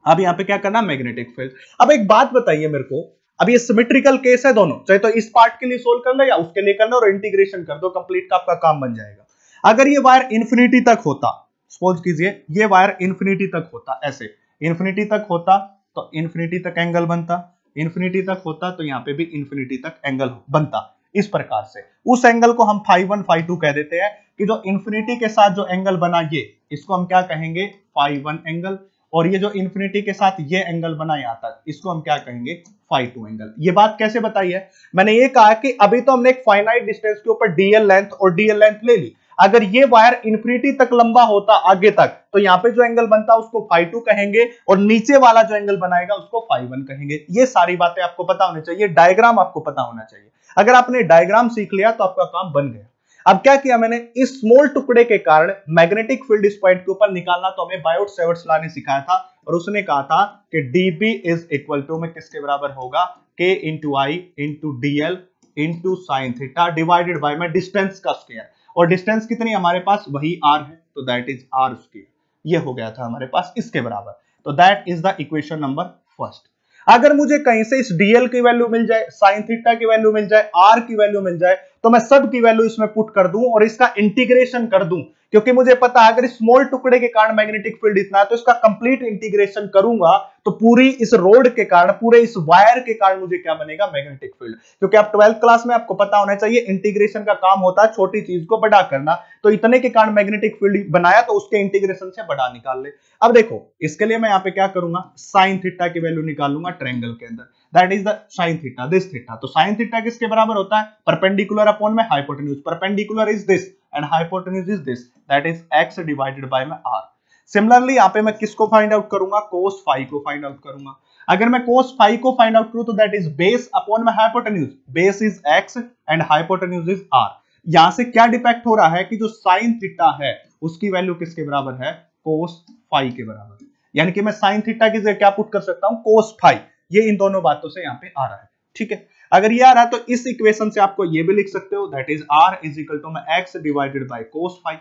अब यहां पे क्या करना, मैग्नेटिक फील्ड। अब एक बात बताइए मेरे को, अब ये सिमेट्रिकल केस है दोनों, चाहे तो इस पार्ट के लिए सोल्व कर लो या उसके लिए कर लो और इंटीग्रेशन कर दो, कंप्लीट का आपका काम बन जाएगा। अगर ये वायर इंफिनिटी तक होता, सपोज कीजिए ये वायर इंफिनिटी तक होता, ऐसे इंफिनिटी तक होता तो इंफिनिटी तक एंगल बनता, इंफिनिटी तक होता तो यहाँ पे भी इंफिनिटी तक एंगल बनता। इस प्रकार से उस एंगल को हम φ1 φ2 कह देते हैं कि जो इंफिनिटी के साथ जो एंगल बना ये, इसको हम क्या कहेंगे, φ1 एंगल, और ये जो इंफिनिटी के साथ ये एंगल बना यहां तक, इसको हम क्या कहेंगे, φ2 एंगल। ये बात कैसे बताई है, मैंने ये कहा कि अभी तो हमने एक फाइनाइट डिस्टेंस के ऊपर dl लेंथ और dl लेंथ ले ली, अगर ये वायर इंफिनिटी तक लंबा होता आगे तक, तो यहाँ पे जो एंगल बनता उसको φ2 कहेंगे और नीचे वाला जो एंगल बनाएगा उसको φ1 कहेंगे। ये सारी बातें आपको पता होनी चाहिए, डायग्राम आपको पता होना चाहिए। अगर आपने डायग्राम सीख लिया तो आपका काम बन गया। अब क्या किया मैंने, इस स्मॉल टुकड़े के कारण मैग्नेटिक फील्ड इस पॉइंट के ऊपर निकालना तो हमें बायोट-सैवर्ट्स लॉ ने सिखाया था, और उसने कहा था कि dB इज इक्वल टू में किसके बराबर होगा, k into I into dl into sine theta divided by में डिस्टेंस का स्क्वायर, और डिस्टेंस कितनी हमारे पास, वही r है, तो दैट इज r स्क्वायर। ये हो गया था हमारे पास इसके बराबर। तो that is the equation number first. अगर मुझे कहीं से इस dl की वैल्यू मिल जाए, साइन थीटा की वैल्यू मिल जाए, r की वैल्यू मिल जाए, तो मैं सब की वैल्यू इसमें पुट कर दूं और इसका इंटीग्रेशन कर दूं, क्योंकि मुझे पता है अगर इस स्मॉल टुकड़े के कारण मैग्नेटिक फील्ड इतना है तो इसका कंप्लीट इंटीग्रेशन करूंगा तो पूरी इस रोड के कारण, पूरे इस वायर के कारण मुझे क्या बनेगा, मैग्नेटिक फील्ड। क्योंकि आप 12th क्लास में आपको पता होना चाहिए इंटीग्रेशन का काम होता है छोटी चीज को बड़ा करना, तो इतने के कारण मैग्नेटिक फील्ड बनाया तो उसके इंटीग्रेशन से बड़ा निकाल ले। अब देखो इसके लिए मैं यहाँ पे क्या करूंगा, साइन थीटा की वैल्यू निकालूंगा ट्रायंगल के अंदर, that is the sine theta, this theta. तो साइन थीटा किसके बराबर होता है, परपेंडिकुलर अपॉन में hypotenuse, perpendicular is this and hypotenuse is this, that is x divided by में r। सिमिलरली यहाँ पे मैं किसको फाइंड आउट करूंगा, cos फाई को फाइंड आउट करूंगा। अगर मैं cos फाई को फाइंड आउट करूं तो दैट इज बेस अपॉन में hypotenuse, base is x and hypotenuse is r। यहां से क्या डिपेक्ट हो रहा है कि जो साइन थीटा है उसकी वैल्यू किसके बराबर है, cos फाई के बराबर, यानी कि मैं साइन थीटा की जगह क्या पुट कर सकता हूं, cos फाई। ये इन दोनों बातों से यहाँ पे आ रहा है। ठीक है, अगर ये आ रहा है तो इस इक्वेशन से आपको ये भी लिख सकते हो, that is r is equal to में x divided by cos phi,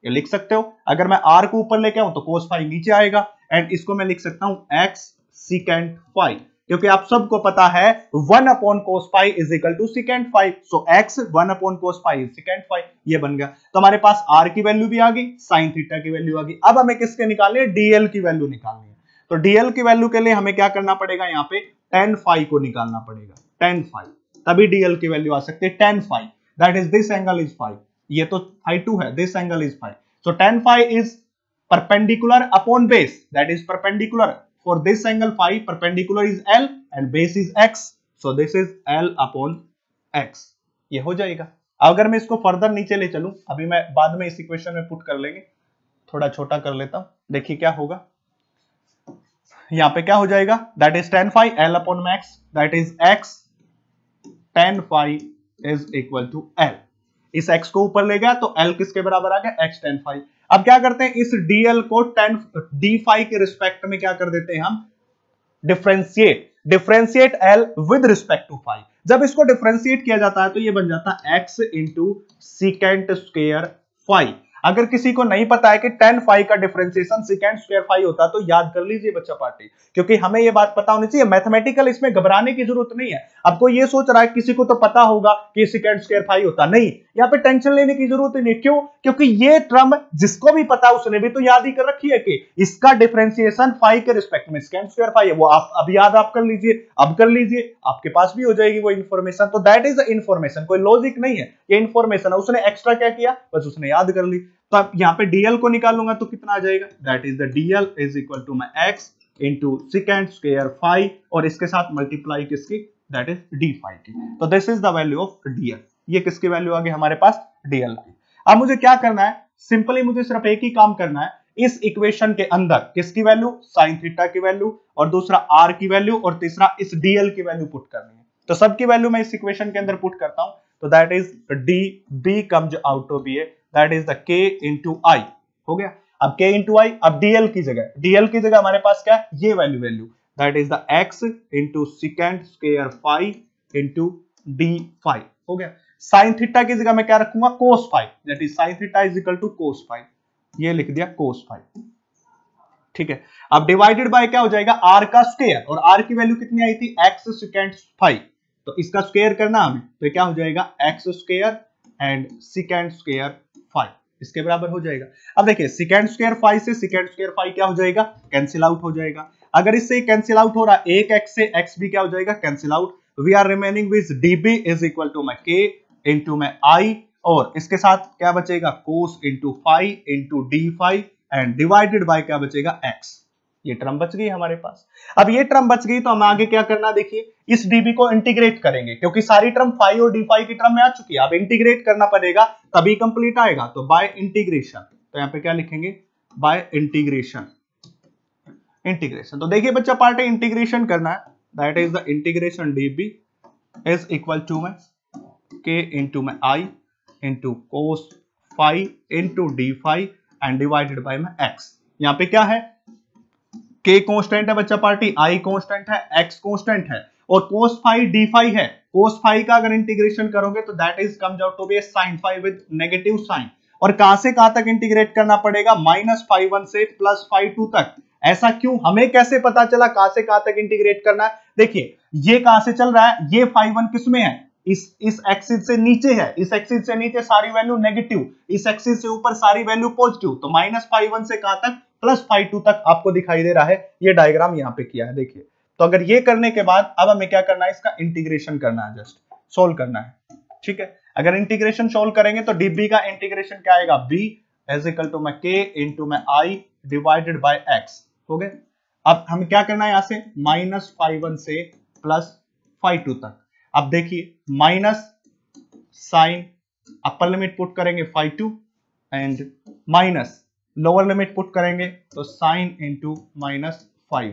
ये लिख सकते हो। अगर मैं r को ऊपर लेके आऊं तो cos फाई नीचे आएगा, एंड इसको मैं लिख सकता हूं x secant फाई, क्योंकि आप सबको पता है 1 upon cos phi is equal to secant phi, so x 1 upon cos phi is secant phi. ये बन गया, तो हमारे पास r की वैल्यू भी आ गई, साइन थीटा की वैल्यू आ गई। अब हमें किसके निकालनी है, dl की वैल्यू निकालनी है। तो dl की वैल्यू के लिए हमें क्या करना पड़ेगा, यहाँ पे tan फाई को निकालना पड़ेगा, tan फाई, तभी dl की वैल्यू आ सकती है tan phi, that is this angle is phi, ये तो φ2 है, this angle is phi, so tan phi is perpendicular upon base, that is perpendicular for this angle phi, perpendicular is L and base is x, so this is L upon x। ये हो जाएगा। अगर मैं इसको further नीचे ले चलूं, अभी मैं बाद में इस इक्वेशन में पुट कर लेंगे, थोड़ा छोटा कर लेता हूं, देखिए क्या होगा। यहां पे क्या हो जाएगा, that is tan phi L upon max, that is x tan phi is equal to L। इस x को ऊपर ले गया तो L किसके बराबर आ गया, x tan phi। अब क्या करते हैं, इस dl को tan d phi के रिस्पेक्ट में क्या कर देते हैं हम, differentiate L with respect to phi। जब इसको डिफरेंशिएट किया जाता है तो ये बन जाता है x into secant square phi। अगर किसी को नहीं पता है कि tan phi का डिफरेंशिएशन secant स्क्वायर phi होता है तो याद कर लीजिए बच्चा पार्टी, क्योंकि हमें ये बात पता होनी चाहिए। मैथमेटिकल इसमें घबराने की जरूरत नहीं है। आपको ये सोच रहा है किसी को तो पता होगा कि secant स्क्वायर phi होता, नहीं, यहाँ पे टेंशन लेने की जरूरत ही नहीं। क्यों, क्योंकि ये टर्म जिसको भी पता उसने भी तो याद ही कर रखी है कि इसका डिफरेंशिएशन phi के रिस्पेक्ट में secant स्क्वायर phi है, वो आप अब याद आप कर लीजिए, अब कर लीजिए, आपके पास भी हो जाएगी वो इन्फॉर्मेशन। तो दैट इज द इन्फॉर्मेशन, कोई लॉजिक नहीं है, ये इन्फॉर्मेशन है, उसने एक्स्ट्रा क्या किया, बस उसने याद कर ली। तो अब यहाँ पे dl को निकालूंगा तो कितना आ जाएगा, that is the dl is equal to मैं x into secant square phi, और इसके साथ मल्टीप्लाई किसकी, दैट इज डी फाई की। तो this is the value of DL. ये किसकी वैल्यू आ गई हमारे पास, डीएल की। अब मुझे क्या करना है, सिंपली मुझे सिर्फ एक ही काम करना है, इस इक्वेशन के अंदर किसकी वैल्यू, साइन थीटा की वैल्यू, और दूसरा आर की वैल्यू, और तीसरा इस डीएल की वैल्यू पुट करनी है। तो सबकी वैल्यू मैं इस इक्वेशन के अंदर पुट करता हूं, तो that is D B comes out to be, that is the के इंटू आई। हो गया। अब के इंटू आई, अब डीएल की जगह हमारे पास क्या है, ये value that is the X into secant square phi into D phi. हो गया। साइन थीटा की जगह मैं क्या रखूंगा, cos phi, that is sine theta is equal to cos phi, ये लिख दिया कोस फाई। ठीक है। अब डिवाइडेड बाय क्या हो जाएगा, आर का स्क्वायर, और आर की वैल्यू कितनी आई थी, एक्स सिकेंड फाई, तो इसका स्क्वायर करना हमें, तो क्या हो जाएगा X square and secant square phi, इसके बराबर हो जाएगा। अब देखिए सिकेंड स्क्वायर फाई से सिकेंड स्क्वायर फाई क्या हो जाएगा, कैंसिल आउट हो जाएगा। अगर इससे कैंसिल आउट हो रहा, एक एक्स से एक्स भी क्या हो जाएगा, cancel out. We are remaining with DB is equal to my K into my I, और इसके साथ क्या बचेगा, cos into phi into D phi, and divided by क्या बचेगा, एक्स। ये टर्म बच गई हमारे पास। अब ये टर्म बच गई तो हम आगे क्या करना, देखिए इस डीबी को इंटीग्रेट करेंगे, क्योंकि सारी टर्म फाई और डी फाई की टर्म में आ चुकी है। अब इंटीग्रेट करना पड़ेगा तभी कंप्लीट आएगा, तो बाय इंटीग्रेशन, तो यहां पे क्या लिखेंगे, बाय इंटीग्रेशन। तो देखिए बच्चा पार्ट इंटीग्रेशन करना है, that is the integration DB is equal to में के इंटू में I into cos phi into D phi and divided by में एक्स। यहां पे क्या है, के कांस्टेंट है बच्चा पार्टी, आई कांस्टेंट है, एक्स कांस्टेंट है, और कोस फाई डी फाई है। कोस फाई का अगर इंटीग्रेशन करोगे तो that is comes out to be sine phi with negative sign. और कहां से कहां तक इंटीग्रेट करना पड़ेगा, -φ1 से +φ2 तक। ऐसा क्यों, हमें कैसे पता चला कहां से कहां तक इंटीग्रेट करना है, देखिए ये कहां से चल रहा है, ये φ1 किसमें है, इस एक्सिस से नीचे है, इस एक्सिस से नीचे सारी वैल्यू नेगेटिव, इस एक्सिस से ऊपर सारी वैल्यू पॉजिटिव, तो -φ1 से कहां तक, +φ2 तक आपको दिखाई दे रहा है। ये डायग्राम यहां पे किया है, देखिए। तो अगर ये करने के बाद अब हमें क्या करना है, इसका इंटीग्रेशन करना है, जस्ट सोल्व करना है। ठीक है। अगर इंटीग्रेशन सोल्व करेंगे तो डीबी का इंटीग्रेशन क्या आएगा, बी इज इक्वल टू में के इंटू में आई डिवाइडेड बाय एक्स। हो गए। अब हमें क्या करना है, यहां से -φ1 से +φ2 तक। अब देखिए minus sine upper limit put करेंगे φ2 and minus lower limit put करेंगे तो साइन इंटू -φ।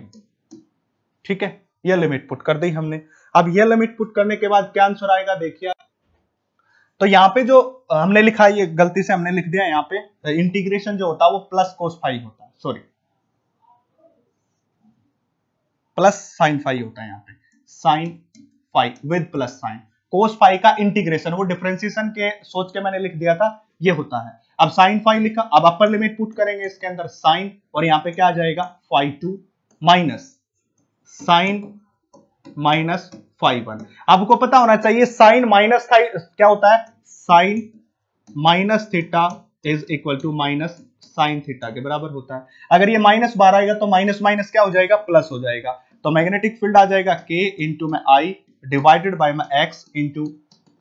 ठीक है, यह लिमिट पुट कर दी हमने। अब यह लिमिट पुट करने के बाद क्या आंसर आएगा, देखिए। तो यहां पे जो हमने लिखा है, ये गलती से हमने लिख दिया, यहां पे इंटीग्रेशन जो होता है वो प्लस कोस फाई होता है, सॉरी प्लस साइन फाई होता है, यहां पे sine phi with plus sign. Cos phi का इंटीग्रेशन वो डिफरेंशिएशन के सोच के मैंने लिख दिया था, ये होता है। अब साइन फाई लिखा, अब अपर लिमिट पुट करेंगे इसके अंदर साइन, और यहां पे क्या आ जाएगा φ2 माइनस साइन माइनस φ1। आपको पता होना चाहिए साइन माइनस क्या होता है, sine minus theta is equal to minus sine theta के बराबर होता है। अगर ये -12 आएगा तो माइनस माइनस क्या हो जाएगा, प्लस हो जाएगा। तो मैग्नेटिक फील्ड आ जाएगा के इंटू में आई डिवाइडेड बाय में x into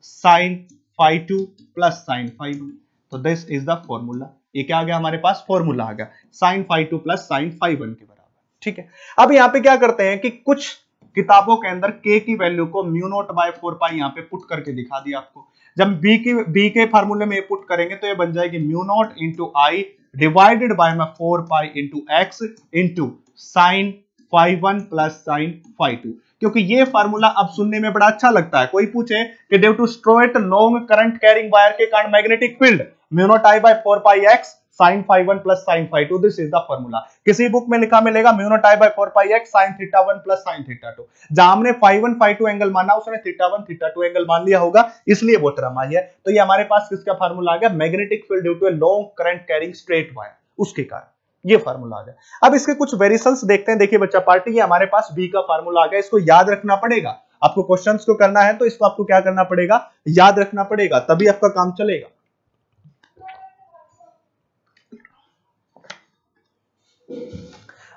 sine φ2 plus sine φ1। तो दिस इज द फॉर्मूला। ये क्या आ गया हमारे पास, फॉर्मूला आ गया साइन φ2 प्लस साइन φ1 के बराबर। ठीक है। अब यहाँ पे क्या करते हैं कि कुछ किताबों के अंदर k की वैल्यू को μ0/4π यहाँ पे पुट करके दिखा दिया आपको। जब b के फार्मूले में ये पुट करेंगे तो ये बन जाएगी μ0 इंटू आई डिवाइडेड बाय में 4π into x into sine φ1 plus sine φ2। क्योंकि ये फार्मूला अब सुनने में बड़ा अच्छा लगता है। कोई पूछे कि due to straight long current carrying wire के कारण magnetic field μ0I/4πx sin φ1 plus sin φ2, this is the formula. किसी बुक में लिखा मिलेगा μ0I/4πx sin θ1 प्लस sin θ2। जहां हमने φ1 φ2 एंगल माना, उसने θ1 θ2 एंगल मान लिया होगा, इसलिए वो टर्म आई है। तो ये हमारे पास किसका फार्मूला आ गया, magnetic field due to long current carrying straight wire, उसके कारण ये फार्मूला आ गया। अब इसके कुछ वेरिएशंस देखते हैं। देखिए बच्चा पार्टी, ये हमारे पास बी का फार्मूला आ गया, इसको याद रखना पड़ेगा। आपको क्वेश्चंस को करना है तो इसको आपको क्या करना पड़ेगा, याद रखना पड़ेगा, तभी आपका काम चलेगा।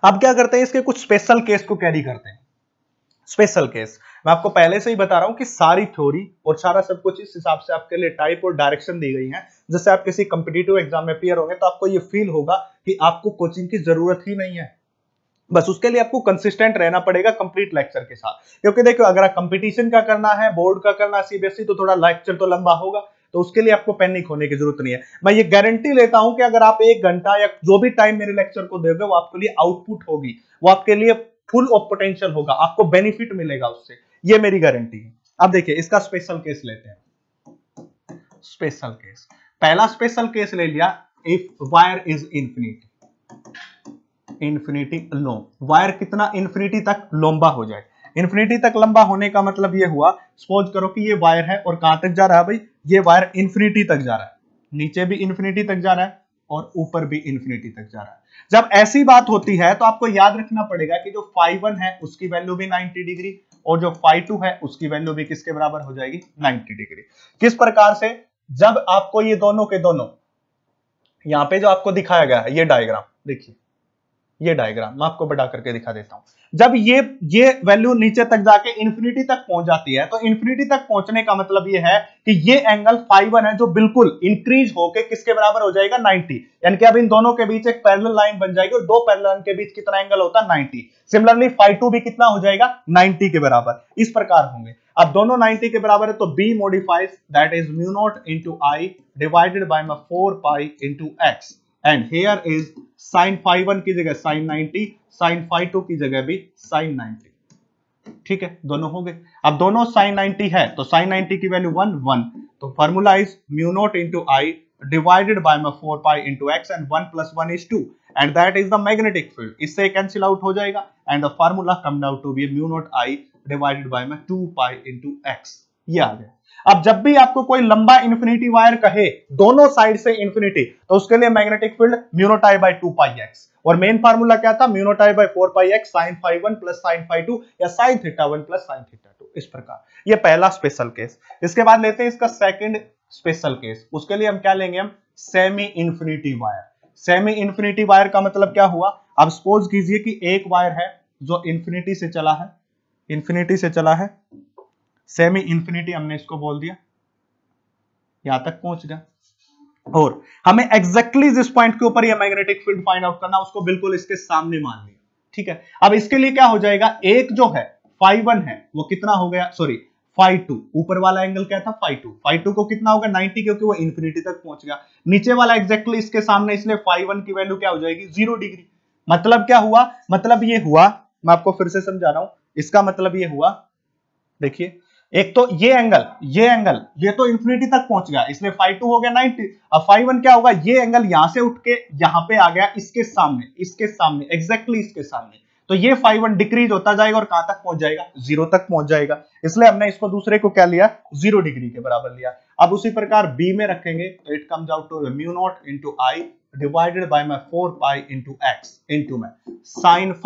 अब क्या करते हैं, इसके कुछ स्पेशल केस को कैरी करते हैं। स्पेशल केस मैं आपको पहले से ही बता रहा हूं कि सारी थ्योरी और सारा सब कुछ इस हिसाब से आपके लिए टाइप और डायरेक्शन दी गई है, जैसे आप किसी कॉम्पिटिटिव एग्जाम में अपीयर होंगे तो आपको ये फील होगा कि आपको कोचिंग की जरूरत ही नहीं है। बस उसके लिए आपको कंसिस्टेंट रहना पड़ेगा कंप्लीट लेक्चर के साथ, क्योंकि देखो अगर आप कंपटीशन का करना है, बोर्ड का करना है, सीबीएसई, तो थोड़ा लेक्चर तो लंबा होगा, तो उसके लिए आपको पैनिक होने की जरूरत नहीं है। मैं ये गारंटी लेता हूं कि अगर आप 1 घंटा या जो भी टाइम मेरे लेक्चर को दोगे वो आपके लिए आउटपुट होगी, वो आपके लिए फुल ऑफ पोटेंशियल होगा, आपको बेनिफिट मिलेगा उससे, ये मेरी गारंटी है। अब देखिए इसका स्पेशल केस लेते हैं। स्पेशल केस, पहला स्पेशल केस ले लिया, if wire is infinity, infinity low, wire कितना इंफिनिटी तक लंबा हो जाए। इंफिनिटी तक लंबा होने का मतलब ये हुआ, सपोज करो कि ये वायर है और कहां तक जा रहा है भाई, ये वायर इंफिनिटी तक जा रहा है, नीचे भी इंफिनिटी तक जा रहा है और ऊपर भी इंफिनिटी तक जा रहा है। जब ऐसी बात होती है तो आपको याद रखना पड़ेगा कि जो φ1 है उसकी वैल्यू भी 90 डिग्री और जो φ2 है उसकी वैल्यू भी किसके बराबर हो जाएगी, 90 डिग्री। किस प्रकार से, जब आपको ये दोनों के दोनों, यहां पे जो आपको दिखाया गया है ये डायग्राम देखिए, ये डायग्राम मैं आपको बड़ा करके दिखा देता हूं। जब ये वैल्यू नीचे तक जाके इंफिनिटी तक पहुंच जाती है, तो इंफिनिटी तक पहुंचने का मतलब ये है कि ये एंगल φ1 है जो बिल्कुल इंक्रीज होके किसके बराबर हो जाएगा, 90, यानी कि अब इन दोनों के बीच एक पैरेलल लाइन बन जाएगी और दो पैरेलल लाइन के बीच कितना एंगल होता है, 90। सिमिलरली φ2 भी कितना हो जाएगा, 90 के बराबर, इस प्रकार होंगे। अब दोनों 90 के बराबर है तो b modifies, that is mu naught into i divided by 4 pi into x, and here is sin φ1 की जगह sin 90, sin φ2 की जगह भी sin 90। ठीक है, दोनों हो गए। अब दोनों sin 90 है तो sin 90 की वैल्यू 1 1, तो formula is mu naught into i divided by 4 pi into x, and 1 + 1 is 2, and that is the magnetic field. इससे कैंसिल आउट हो जाएगा and the formula come down to be mu naught i divided by 2 pi into x। ये आ गया। अब जब भी आपको कोई लंबा इंफिनिटी वायर कहे दोनों साइड से इंफिनिटी, तो उसके लिए magnetic field mu naught i by 2 pi x, और मेन फार्मूला क्या था, mu naught i by 4 pi x sin φ1 plus sin φ2 या sin θ1 प्लस sin θ2, इस प्रकार। ये पहला स्पेशल केस। इसके बाद लेते हैं इसका सेकंड स्पेशल केस। उसके लिए हम क्या लेंगे, हम semi infinity wire. Semi infinity wire का मतलब क्या हुआ, अब सपोज कीजिए कि एक वायर है जो इंफिनिटी से चला है, इंफिनिटी से चला है, सेमी इंफिनिटी हमने इसको बोल दिया, यहां तक पहुंच गया, और हमें एग्जैक्टली जिस पॉइंट के ऊपर ये मैग्नेटिक फील्ड फाइंड आउट करना उसको बिल्कुल इसके सामने मान लिया। ठीक है, अब इसके लिए क्या हो जाएगा, एक जो है φ1 है वो कितना हो गया, सॉरी φ2, ऊपर वाला एंगल क्या था φ2 को कितना होगा 90, क्योंकि वो इंफिनिटी तक पहुंच गया। नीचे वाला एग्जैक्टली इसके सामने, इसलिए φ1 की वैल्यू क्या हो जाएगी, 0 डिग्री। मतलब क्या हुआ, मतलब ये हुआ, मैं आपको फिर से समझा रहा हूं, इसका मतलब ये हुआ, देखिए एक तो ये एंगल ये तो इंफिनिटी तक पहुंच गया, इसलिए φ2 हो गया 90। अब φ1 क्या होगा, ये एंगल यहां से उठ के यहां पे आ गया, इसके सामने एग्जैक्टली इसके सामने, तो ये φ1 डिक्रीज होता जाएगा और कहां तक पहुंच जाएगा, 0 तक पहुंच जाएगा। इसलिए हमने इसको दूसरे को क्या लिया, 0 डिग्री के बराबर लिया। अब उसी प्रकार बी में रखेंगे तो it comes out to mu naught into i divided by 4 pi into x into में sin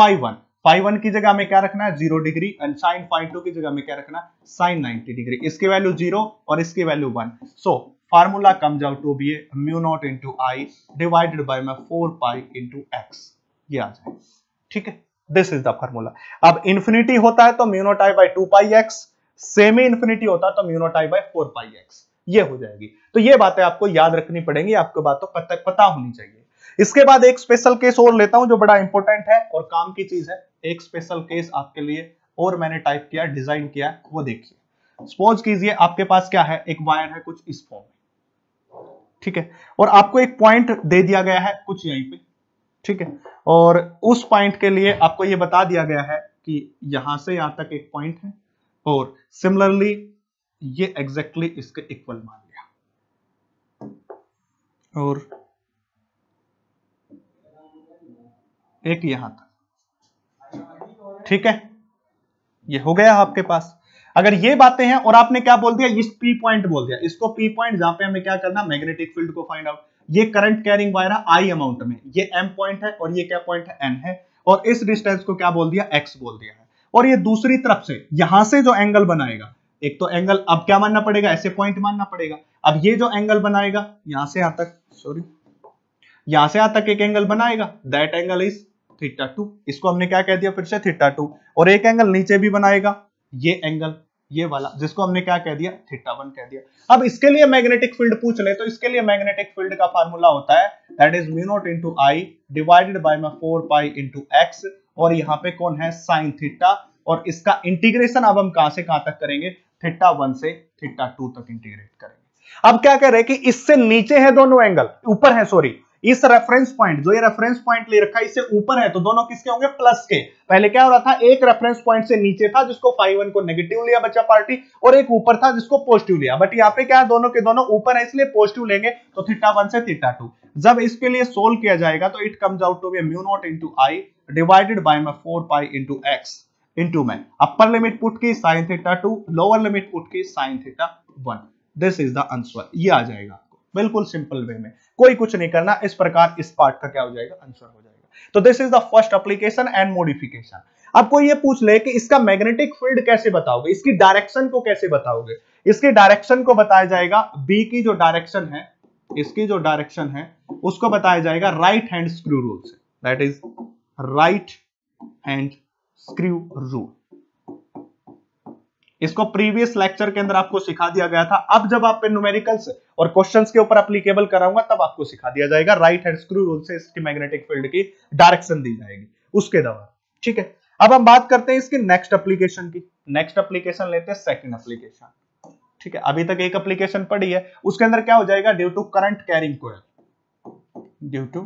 φ1 की जगह हमें क्या रखना है, 0 डिग्री, एंड sin φ2 की जगह हमें क्या रखना है, sin 90 डिग्री। इसकी वैल्यू 0 और इसकी value 1, so formula comes out to be mu naught into i divided by 4 pi into x, ये आ जाए। ठीक है, दिस इज द फार्मूला। अब इंफिनिटी होता है तो mu naught i by 2 pi x, semi infinity होता है तो mu naught i by 4 pi x, ये हो जाएगी। तो ये बातें आपको याद रखनी पड़ेंगी, आपको बातों पता होनी चाहिए। इसके बाद एक स्पेशल केस और लेता हूं जो बड़ा इंपॉर्टेंट है और काम की चीज है। एक स्पेशल केस आपके लिए और मैंने टाइप किया, डिजाइन किया, वो देखिए। सपोज कीजिए आपके पास क्या है, एक वायर है कुछ इस फॉर्म में, ठीक है, और आपको एक पॉइंट दे दिया गया है कुछ यहीं पे, ठीक है, और उस पॉइंट के लिए आपको ये बता दिया गया है कि यहां से यहां तक एक पॉइंट है और सिमिलरली ये एग्जैक्टली इसके इक्वल मान लिया, और एक यहां तक। ठीक है, ये हो गया आपके पास। अगर ये बातें हैं और आपने क्या बोल दिया, इस पी पॉइंट बोल दिया, इसको पी पॉइंट, जहां पे हमें क्या करना, मैग्नेटिक फील्ड को फाइंड आउट। ये करंट कैरिंग वायर है आई अमाउंट में, ये एम पॉइंट है और ये क्या पॉइंट है, एन है, और इस डिस्टेंस को क्या बोल दिया, एक्स बोल दिया है। और ये दूसरी तरफ से यहां से जो एंगल बनाएगा, एक तो एंगल अब क्या मानना पड़ेगा, ऐसे पॉइंट मानना पड़ेगा। अब ये जो एंगल बनाएगा यहां से यहां तक, सॉरी यहां से यहां तक एक एंगल बनाएगा, दैट एंगल इज θ2, इसको हमने क्या कह दिया फिर से θ2, और एक एंगल नीचे भी बनाएगा, ये एंगल ये वाला, जिसको हमने क्या कह दिया, θ1 कह दिया। अब इसके लिए मैग्नेटिक फील्ड पूछ ले तो इसके लिए मैग्नेटिक फील्ड का फार्मूला होता है, that is mu naught into i divided by 4 pi into x, और यहाँ पे कौन है साइन थीटा, और इसका इंटीग्रेशन अब हम कहां से कहां तक करेंगे, थीटा 1 से थीटा 2 तक इंटीग्रेट करेंगे। अब क्या कह रहे हैं कि इससे नीचे है दोनों एंगल, ऊपर है सॉरी, इस रेफरेंस पॉइंट, जो ये रेफरेंस पॉइंट ले रखा है इससे ऊपर है, तो दोनों किसके होंगे, प्लस के। पहले क्या हो रहा था, एक रेफरेंस पॉइंट से नीचे था जिसको φ1 को नेगेटिव लिया बच्चा पार्टी, और एक ऊपर था जिसको पॉजिटिव लिया, बट यहाँ पे क्या है, दोनों के दोनों ऊपर है इसलिए पॉजिटिव लेंगे, तो थीटा 1 से थीटा 2। जब इसके लिए सोल्व किया जाएगा तो it comes out to be mu naught into I divided by में 4 पाई इंटू एक्स इंटू में अपर लिमिट पुट की sine theta 2, lower limit put की sine theta 1। This is the answer, ये आ जाएगा आपको बिल्कुल सिंपल वे में, कोई कुछ नहीं करना, इस प्रकार इस पार्ट का क्या हो जाएगा, आंसर हो जाएगा। तो this is the first application and modification. अब कोई ये पूछ ले कि इसका मैग्नेटिक फील्ड कैसे बताओगे, इसकी डायरेक्शन को कैसे बताओगे, इसकी डायरेक्शन को बताया जाएगा, बी की जो डायरेक्शन है, इसकी जो डायरेक्शन है उसको बताया जाएगा राइट हैंड स्क्रू रूल से, that is right hand screw rule. इसको प्रीवियस लेक्चर के अंदर आपको सिखा दिया गया था, अब जब आप न्यूमेरिकल्स और क्वेश्चंस के ऊपर एप्लीकेबल कराऊंगा तब आपको सिखा दिया जाएगा, राइट हैंड स्क्रू रूल से इसकी मैग्नेटिक फील्ड की डायरेक्शन दी जाएगी उसके दौरान। ठीक है, अब हम बात करते हैं इसकी नेक्स्ट एप्लीकेशन की। नेक्स्ट एप्लीकेशन लेते हैं सेकंड एप्लीकेशन। ठीक है, अभी तक एक एप्लीकेशन पढ़ी है, उसके अंदर क्या हो जाएगा, due to current carrying coil, due to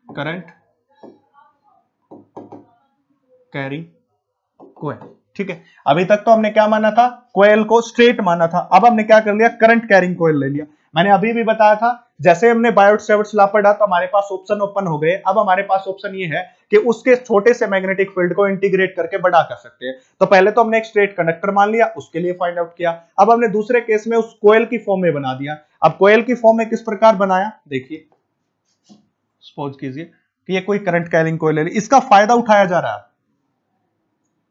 current carrying coil. ठीक है, अभी तक तो हमने क्या माना था, कॉइल को स्ट्रेट माना था, अब हमने क्या कर लिया, करंट कैरिंग कॉइल ले लिया। मैंने अभी भी बताया था, जैसे हमने बायोट-सैवर्ट्स लॉ पढ़ा तो हमारे पास ऑप्शन ओपन हो गए, अब हमारे पास ऑप्शन ये है कि उसके छोटे से मैग्नेटिक फील्ड को इंटीग्रेट करके बड़ा कर सकते हैं। तो पहले तो हमने एक स्ट्रेट कंडक्टर मान लिया, उसके लिए फाइंड आउट किया, अब हमने दूसरे केस में उस कॉइल की फॉर्म में बना दिया। अब कॉइल की फॉर्म में किस प्रकार बनाया, देखिए, सपोज कीजिए कि ये कोई करंट कैरिंग कॉइल है, इसका फायदा उठाया जा रहा है,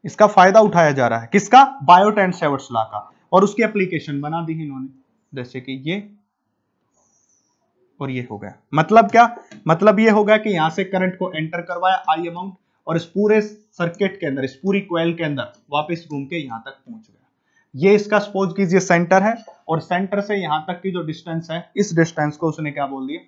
इसका फायदा उठाया जा रहा है, किसका, बायोट एंड सैवर्ट्स लॉ का, और उसकी एप्लीकेशन बना दी इन्होंने, जैसे कि ये और ये हो गया। मतलब क्या, मतलब ये होगा कि यहां से करंट को एंटर करवाया आई अमाउंट, और इस पूरे सर्किट के अंदर, इस पूरी कॉइल के अंदर वापस घूम के यहां तक पहुंच गया। ये इसका सपोज कीजिए सेंटर है, और सेंटर से यहां तक की जो डिस्टेंस है, इस डिस्टेंस को उसने क्या बोल दिया,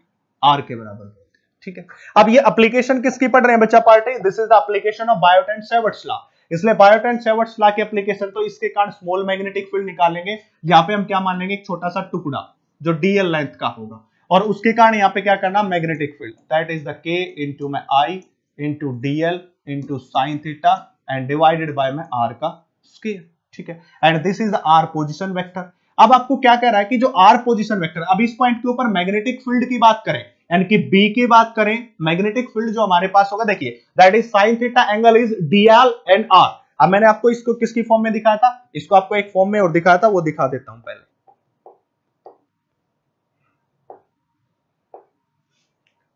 आर के बराबर बोल दिया। ठीक है, अब ये एप्लीकेशन किसकी पढ़ रहे हैं बच्चा party, this is the application of Biot and Savart's law. इसलिए बायोट एंड सैवर्ट्स लॉ की एप्लीकेशन, तो इसके कारण स्मॉल मैग्नेटिक फील्ड निकालेंगे, यहाँ पे हम क्या मान लेंगे, एक छोटा सा टुकड़ा जो डीएल लेंथ का होगा, और उसके कारण यहाँ पे क्या करना, magnetic field, that is the के इंटू में I into dl into sine theta and divided by में आर का स्क्वायर। ठीक है, and this is the r position vector. अब आपको क्या कह रहा है कि जो आर पोजीशन वेक्टर, अब इस पॉइंट के ऊपर मैग्नेटिक फील्ड की बात करें, यानी कि बी की बात करें, मैग्नेटिक फील्ड जो हमारे पास होगा, देखिए that is sine theta angle is DL and R. अब मैंने आपको इसको किसकी फॉर्म में दिखाया था, इसको आपको एक फॉर्म में और दिखाया था, वो दिखा देता हूं पहले।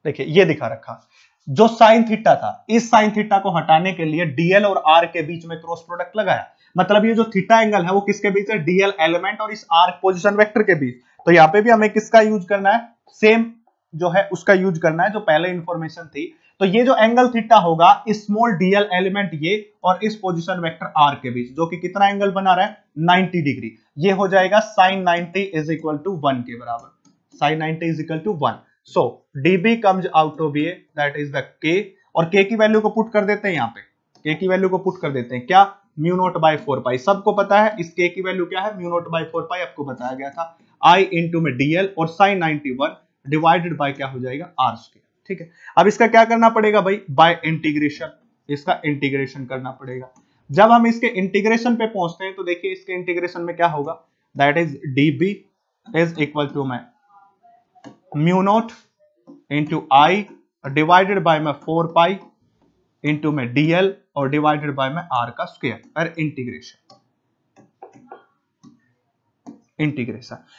देखिए ये दिखा रखा, जो साइन थीटा था, इस साइन थीटा को हटाने के लिए डीएल और आर के बीच में क्रॉस प्रोडक्ट लगाया, मतलब ये जो थीटा एंगल है वो किसके बीच है, डीएल एलिमेंट और इस आर पोजीशन वेक्टर के बीच। तो यहाँ पे भी हमें किसका यूज करना है, सेम जो है उसका यूज करना है जो पहले इंफॉर्मेशन थी। तो ये जो एंगल थीटा होगा, स्मॉल डीएल एलिमेंट ये और इस पोजीशन वेक्टर आर के बीच, जो कि कितना एंगल बना रहा है, 90 डिग्री, ये हो जाएगा साइन 90 इज इक्वल टू 1 के बराबर, sine 90 is equal to 1। So dB comes out to be that is the k, और k की वैल्यू को पुट कर देते हैं, यहाँ पे k की वैल्यू को पुट कर देते हैं, क्या, म्यू नॉट बाय 4 पाई, सबको पता है इस k की वैल्यू क्या है, म्यू नॉट बाय 4 पाई, आपको बताया गया था, i इंटू में dl और साइन 91 डिवाइडेड बाय क्या हो जाएगा, r स्क्वायर। ठीक है, अब इसका क्या करना पड़ेगा भाई, बाय इंटीग्रेशन, इसका इंटीग्रेशन करना पड़ेगा। जब हम इसके इंटीग्रेशन पे पहुंचते हैं तो देखिए इसके इंटीग्रेशन में क्या होगा, that is dB is equal to में mu naught into I divided by में 4 पाई इंटू में डीएल और डिवाइडेड बाय में आर का स्क्वायर, और इंटीग्रेशन।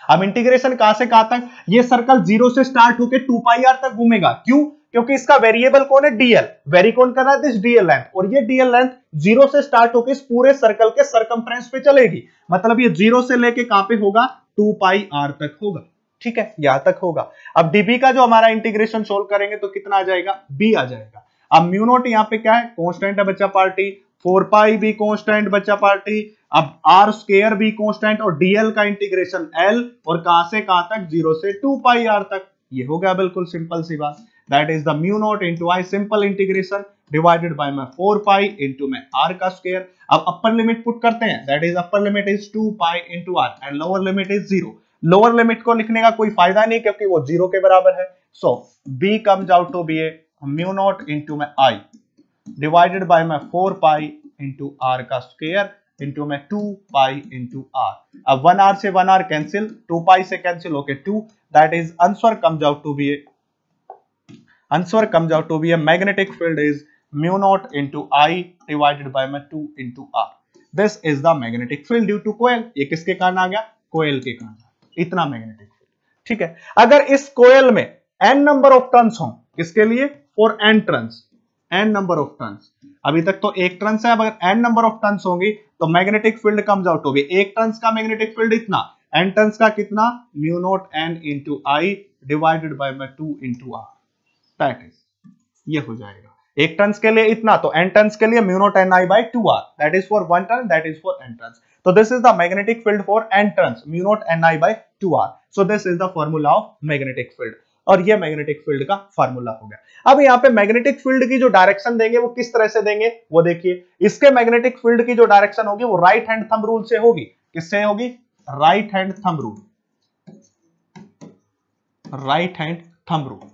अब इंटीग्रेशन कहां से कहां तक, ये सर्कल 0 से स्टार्ट होकर 2 पाई आर तक घूमेगा, क्यों, क्योंकि इसका वेरिएबल कौन है, डीएल, वेरी कौन कर रहा है, दिस डीएल लेंथ, और ये डीएल लेंथ 0 से स्टार्ट होकर इस पूरे सर्कल के सरकमफ्रेंस पे चलेगी, मतलब ये 0 से लेके कहां पे होगा, 2 पाई आर तक होगा। ठीक है, यहां तक होगा। अब dB का जो हमारा इंटीग्रेशन सोल्व करेंगे तो कितना आ जाएगा, b आ जाएगा। अब म्यू नॉट यहाँ पे क्या है, कांस्टेंट है बच्चा पार्टी, 4 पाई भी कांस्टेंट बच्चा पार्टी, अब आर स्क्वायर भी कांस्टेंट, और dl का इंटीग्रेशन l, और कहां से कहां तक, 0 से 2 पाई r तक, ये हो गया बिल्कुल सिंपल सी बात। That is the mu naught into I, simple integration divided by में 4 पाई इंटू में आर का स्क्वायर। अब अपर लिमिट पुट करते हैं, that is upper limit is 2 pi into R and lower limit is 0। Lower limit को लिखने का कोई फायदा नहीं क्योंकि वो 0 के बराबर है। So B comes out to be a mu naught into में आई डिवाइडेड बाय में 4 पाई इंटू आर का स्क्वायर इंटू में 2 पाई इंटू आर। अब 1 आर से 1 आर कैंसिल, 2 पाई से कैंसिल होके 2, that is answer comes out to be a, answer comes out to be a magnetic field is mu naught into I divided by में 2 into r. This is the magnetic field due to coil. ये किसके कारण आ गया? कोयल के कारण, इतना magnetic field. ठीक है, अगर इस कोयल में n नंबर ऑफ टर्न्स हो, किसके लिए? For n turns, n number of turns. अभी तक तो एक टर्न्स है, अगर n नंबर ऑफ टर्न्स होंगी तो मैग्नेटिक फील्ड कम्स आउट होगी। एक टर्न्स का मैग्नेटिक फील्ड इतना, n टर्न्स का कितना? Mu naught n into I divided by 2 into R, that is, ये हो जाएगा। एक टर्न्स के लिए इतना, तो n टर्न्स के लिए mu naught n I by 2 r, that is for 1 turn, that is for n turns. तो this is the magnetic field for n turns, mu naught n I by 2 r. So this is the formula of magnetic field, और ये magnetic field का formula हो गया। अब यहाँ पे magnetic field की जो डायरेक्शन देंगे वो किस तरह से देंगे वो देखिए। इसके मैग्नेटिक फील्ड की जो डायरेक्शन होगी वो राइट हैंड थंब रूल से होगी। किससे होगी? Right hand thumb rule, right hand thumb rule.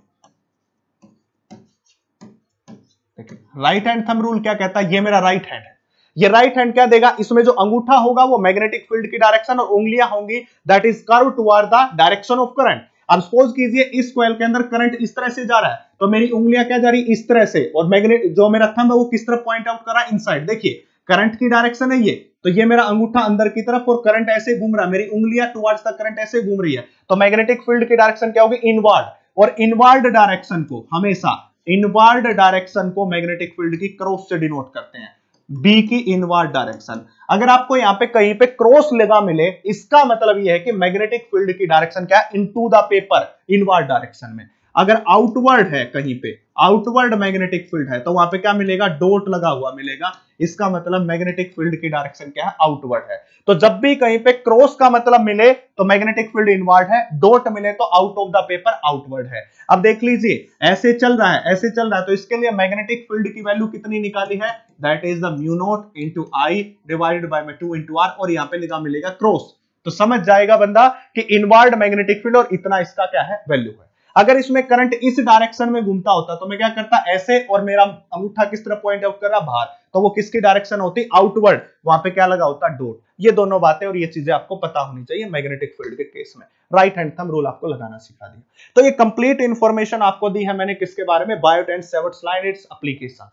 देखिए राइट हैंड थंब रूल क्या कहता है, ये मेरा राइट हैंड है, ये राइट हैंड क्या देगा, इसमें जो अंगूठा होगा वो मैग्नेटिक फील्ड की डायरेक्शन और उंगलियां होंगी that is curve toward the direction of current. अब सपोज कीजिए इस कॉइल के अंदर करंट इस तरह से जा रहा है, तो मेरी उंगलियां क्या जा रही है? इस तरह से, और मैग्नेट जो मेरा थंब है वो किस तरफ पॉइंट आउट कर रहा है? इनसाइड। देखिए करंट की डायरेक्शन है ये, तो ये मेरा अंगूठा अंदर की तरफ और करंट ऐसे घूम रहा है, मेरी उंगलियां टुवर्ड्स द करंट ऐसे घूम रही है, तो मैग्नेटिक फील्ड की डायरेक्शन क्या होगी? इनवर्ड। और इनवर्ड डायरेक्शन को हमेशा, इनवर्ड डायरेक्शन को मैग्नेटिक फील्ड की क्रॉस से डिनोट करते हैं, बी की इनवर्ड डायरेक्शन। अगर आपको यहाँ पे कहीं पे क्रॉस लगा मिले, इसका मतलब यह है कि मैग्नेटिक फील्ड की डायरेक्शन क्या है? Into the paper, inward direction में। अगर आउटवर्ड है कहीं पे, आउटवर्ड मैग्नेटिक फील्ड है, तो वहां पे क्या मिलेगा? डॉट लगा हुआ मिलेगा, इसका मतलब मैग्नेटिक फील्ड की डायरेक्शन क्या है? आउटवर्ड है। तो जब भी कहीं पे क्रॉस का मतलब मिले तो मैग्नेटिक फील्ड इनवर्ड है, डॉट मिले तो out of the paper outward है। अब देख लीजिए ऐसे चल रहा है, ऐसे चल रहा है, तो इसके लिए मैग्नेटिक फील्ड की वैल्यू कितनी निकाली है? That is the mu naught into I divided by 2 into R, और यहाँ पे लिखा मिलेगा क्रॉस। तो समझ जाएगा बंदा कि इनवर्ड मैग्नेटिक फील्ड और इतना इसका क्या है? वैल्यू है। अगर इसमें करंट इस डायरेक्शन में घूमता होता तो मैं क्या करता? ऐसे, और मेरा अंगूठा किस तरफ पॉइंट आउट कर रहा? बाहर, तो वो किसकी डायरेक्शन होती? आउटवर्ड। वहां पे क्या लगा होता? डॉट। ये दोनों बातें और ये चीजें आपको पता होनी चाहिए मैग्नेटिक फील्ड के केस में। राइट हैंड थंब रूल आपको लगाना सिखा दिया। तो ये कंप्लीट इंफॉर्मेशन आपको दी है मैंने किसके बारे में? Biot and Savart's line, it's applications.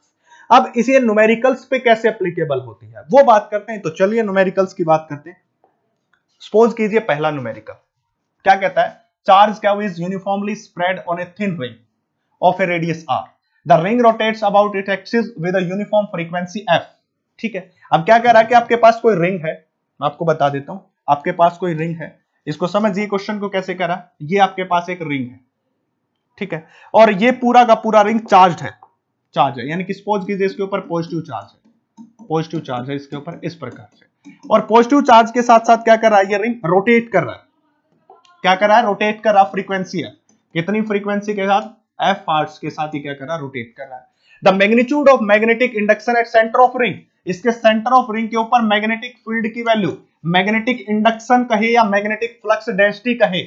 अब इसे न्यूमेरिकल्स पे कैसे एप्लीकेबल होती है वो बात करते हैं। तो चलिए न्यूमेरिकल्स की बात करते हैं। सपोज कीजिए पहला न्यूमेरिकल क्या कहता है? Charge curve is uniformly spread on a thin ring of a radius r. The ring rotates about its axis with a uniform frequency f. ठीक है, अब क्या कह रहा है कि आपके पास कोई रिंग है, मैं आपको बता देता हूं, आपके पास कोई रिंग है, इसको समझिए क्वेश्चन को कैसे करा। ये आपके पास एक रिंग है, ठीक है, और ये पूरा का पूरा रिंग चार्ज है, यानी कि सपोज कीजिए इसके ऊपर पॉजिटिव चार्ज है इसके ऊपर इस प्रकार से, और पॉजिटिव चार्ज के साथ साथ क्या कर रहा है? ये रिंग रोटेट कर रहा है। क्या कर रहा है? रोटेट कर रहा। फ्रीक्वेंसी है कितनी? फ्रीक्वेंसी के साथ एफ हर्ट्ज के साथ ही क्या कर रहा है? रोटेट कर रहा है। The magnitude of magnetic induction at centre of ring, इसके सेंटर ऑफ रिंग के ऊपर मैग्नेटिक फील्ड की वैल्यू, मैग्नेटिक इंडक्शन कहे या मैग्नेटिक फ्लक्स डेंसिटी कहे,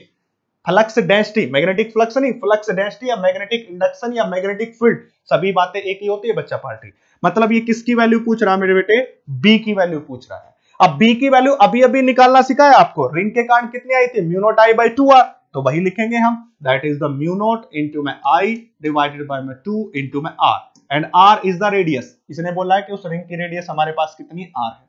फ्लक्स डेंसिटी, मैग्नेटिक फ्लक्स नहीं, फ्लक्स डेंसिटी या मैग्नेटिक इंडक्शन या मैग्नेटिक फील्ड, सभी बातें एक ही होती है बच्चा पार्टी। मतलब ये किसकी वैल्यू पूछ रहा है मेरे बेटे? बी की वैल्यू पूछ रहा है। अब बी की वैल्यू अभी अभी निकालना सिखाया आपको। रिंग के कारण कितनी आई थी? Mu naught I by 2 R, तो वही लिखेंगे हम, that is the mu naught into में आई डिवाइडेड बाय 2 इंटू में R, and R is the radius. इसने बोला है कि उस रिंग की रेडियस हमारे पास कितनी? आर है।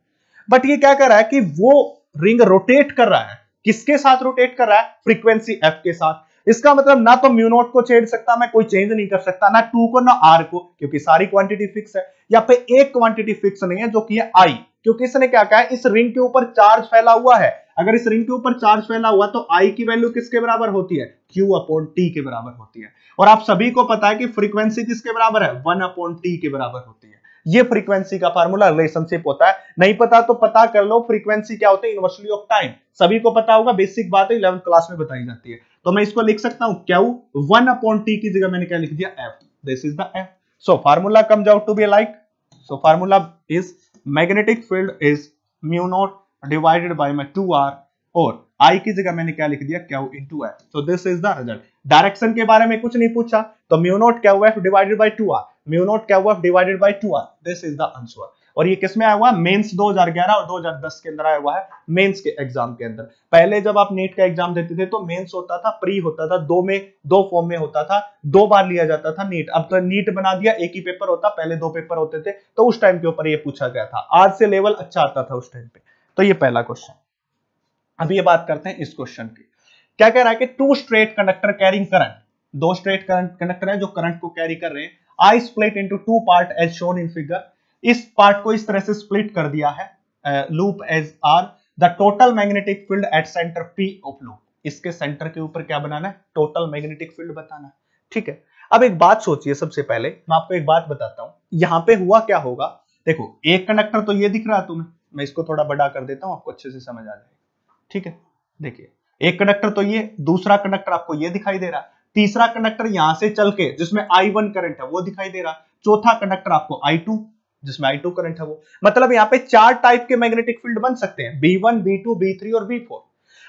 बट ये क्या कर रहा है कि वो रिंग रोटेट कर रहा है, किसके साथ रोटेट कर रहा है? फ्रीक्वेंसी एफ के साथ। इसका मतलब ना तो म्यू नॉट को छेड़ सकता मैं, कोई चेंज नहीं कर सकता, ना 2 को ना आर को, क्योंकि सारी क्वांटिटी फिक्स है। यहाँ पे एक क्वांटिटी फिक्स नहीं है जो कि है आई, क्योंकि इसने क्या कहा है? इस रिंग के ऊपर चार्ज फैला हुआ है। अगर इस रिंग के ऊपर चार्ज फैला हुआ तो आई की वैल्यू किसके बराबर होती है? Q अपॉन टी के बराबर होती है। और आप सभी को पता है कि फ्रीक्वेंसी किसके बराबर है? 1 अपॉन टी के बराबर होती है। ये फ्रीक्वेंसी का फार्मूला रिलेशनशिप होता है। नहीं पता तो पता कर लो, फ्रीक्वेंसी क्या होती है? Inversely of time. सभी को पता होगा, बेसिक बात है, 11th क्लास में बताई जाती है। तो मैं इसको लिख सकता हूं क्यू 1/t की जगह मैंने क्या लिख दिया F, this is the F. So formula comes out to be like, so formula is magnetic field is mu naught divided by my 2r और I की जगह मैंने क्या लिख दिया Q into F। So this is the result। Direction के बारे में कुछ नहीं पूछा तो mu not QF divided by 2r, mu naught QF divided by 2r, this is the answer. और ये किसमें आया हुआ? मेंस 2011 और 2010 के अंदर आया हुआ है, मेंस के एग्जाम के अंदर। पहले जब आप नीट का एग्जाम देते थे तो मेंस होता था, प्री होता था, दो फॉर्म में होता था, 2 बार लिया जाता था नीट। अब तो नीट बना दिया, एक ही पेपर होता, पहले 2 पेपर होते थे, तो उस टाइम के ऊपर ये पूछा गया था। आज से लेवल अच्छा आता था उस टाइम पे। तो ये पहला क्वेश्चन। अब ये बात करते हैं इस क्वेश्चन की। क्या कह रहा है कि 2 straight conductor carrying current, 2 straight conductor है जो करंट को कैरी कर रहे हैं, I split into 2 part as shown in figure. इस पार्ट को इस तरह से स्प्लिट कर दिया है loop as r, the total magnetic field at centre P of loop. इसके सेंटर के ऊपर क्या बनाना है? टोटल मैग्नेटिक फील्ड बताना है। ठीक है, अब एक बात सोचिए, सबसे पहले मैं आपको एक बात बताता हूं, यहां पे हुआ क्या होगा। देखो एक कंडक्टर तो ये दिख रहा है तुम्हें, मैं इसको थोड़ा बड़ा कर देता हूं, आपको अच्छे से समझ आ जाएगा। ठीक है, देखिए एक कंडक्टर तो ये, दूसरा कंडक्टर आपको ये दिखाई दे रहा, तीसरा कंडक्टर यहां से चल के जिसमें I1 करंट है वो दिखाई दे रहा, चौथा कंडक्टर आपको I2 जिसमें I2 करंट है वो। मतलब यहाँ पे 4 टाइप के मैग्नेटिक फील्ड बन सकते हैं, B1, B2, B3 और B4।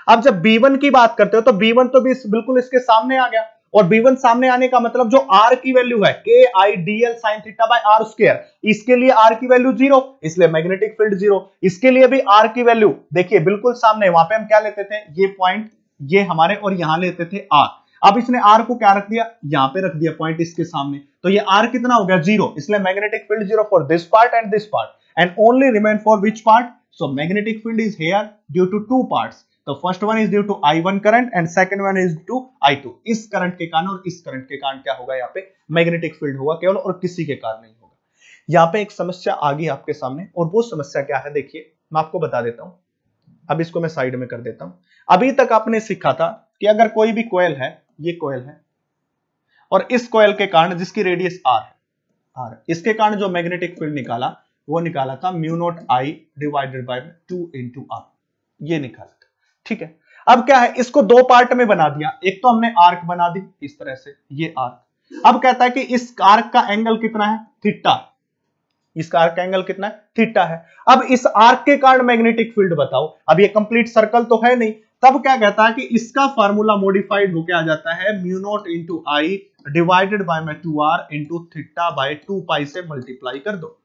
अब जब B1 की बात करते हो तो B1 तो बिल्कुल इसके सामने आ गया, और B1 सामने आने का मतलब जो R की वैल्यू है KIDL sin theta by R square, इसके लिए R की वैल्यू 0, इसलिए मैग्नेटिक फील्ड 0। इसके लिए भी R की वैल्यू देखिए बिल्कुल सामने, वहां पे हम क्या लेते थे, ये पॉइंट ये हमारे, और यहां लेते थे R। अब इसने R को क्या रख दिया, यहां पे रख दिया पॉइंट इसके सामने, तो ये R कितना हो गया 0, इसलिए magnetic field 0 for this part and this part and only remain for which part. So magnetic field is here due to 2 parts. तो first one is due to I1 current and second one is to I2। इस current के कारण और इस current के कारण क्या होगा, यहाँ पे मैग्नेटिक फील्ड होगा केवल, और किसी के कारण नहीं होगा। यहाँ पे एक समस्या आ गई आपके सामने, और वो समस्या क्या है देखिए, मैं आपको बता देता हूं। अब इसको मैं साइड में कर देता हूं। अभी तक आपने सीखा था कि अगर कोई भी कॉइल है, ये कॉइल है, और इस कॉइल के कारण जिसकी रेडियस R है, इसके कारण जो मैग्नेटिक फील्ड निकाला वो निकाला था mu naught I divided by 2 into R, ये निकाला। ठीक है, अब क्या है, इसको 2 पार्ट में बना दिया। एक तो हमने आर्क बना दी इस तरह से, ये आर्क। अब कहता है कि इस आर्क का एंगल कितना है, थीटा। इसका आर्क का एंगल कितना है, थीटा है। अब इस आर्क के कारण मैग्नेटिक फील्ड बताओ। अब ये कंप्लीट सर्कल तो है नहीं, तब क्या कहता है कि इसका फार्मूला मॉडिफाइड होके आ जाता है mu naught into I divided bye 2r into theta by 2 pi से मल्टीप्लाई कर दो।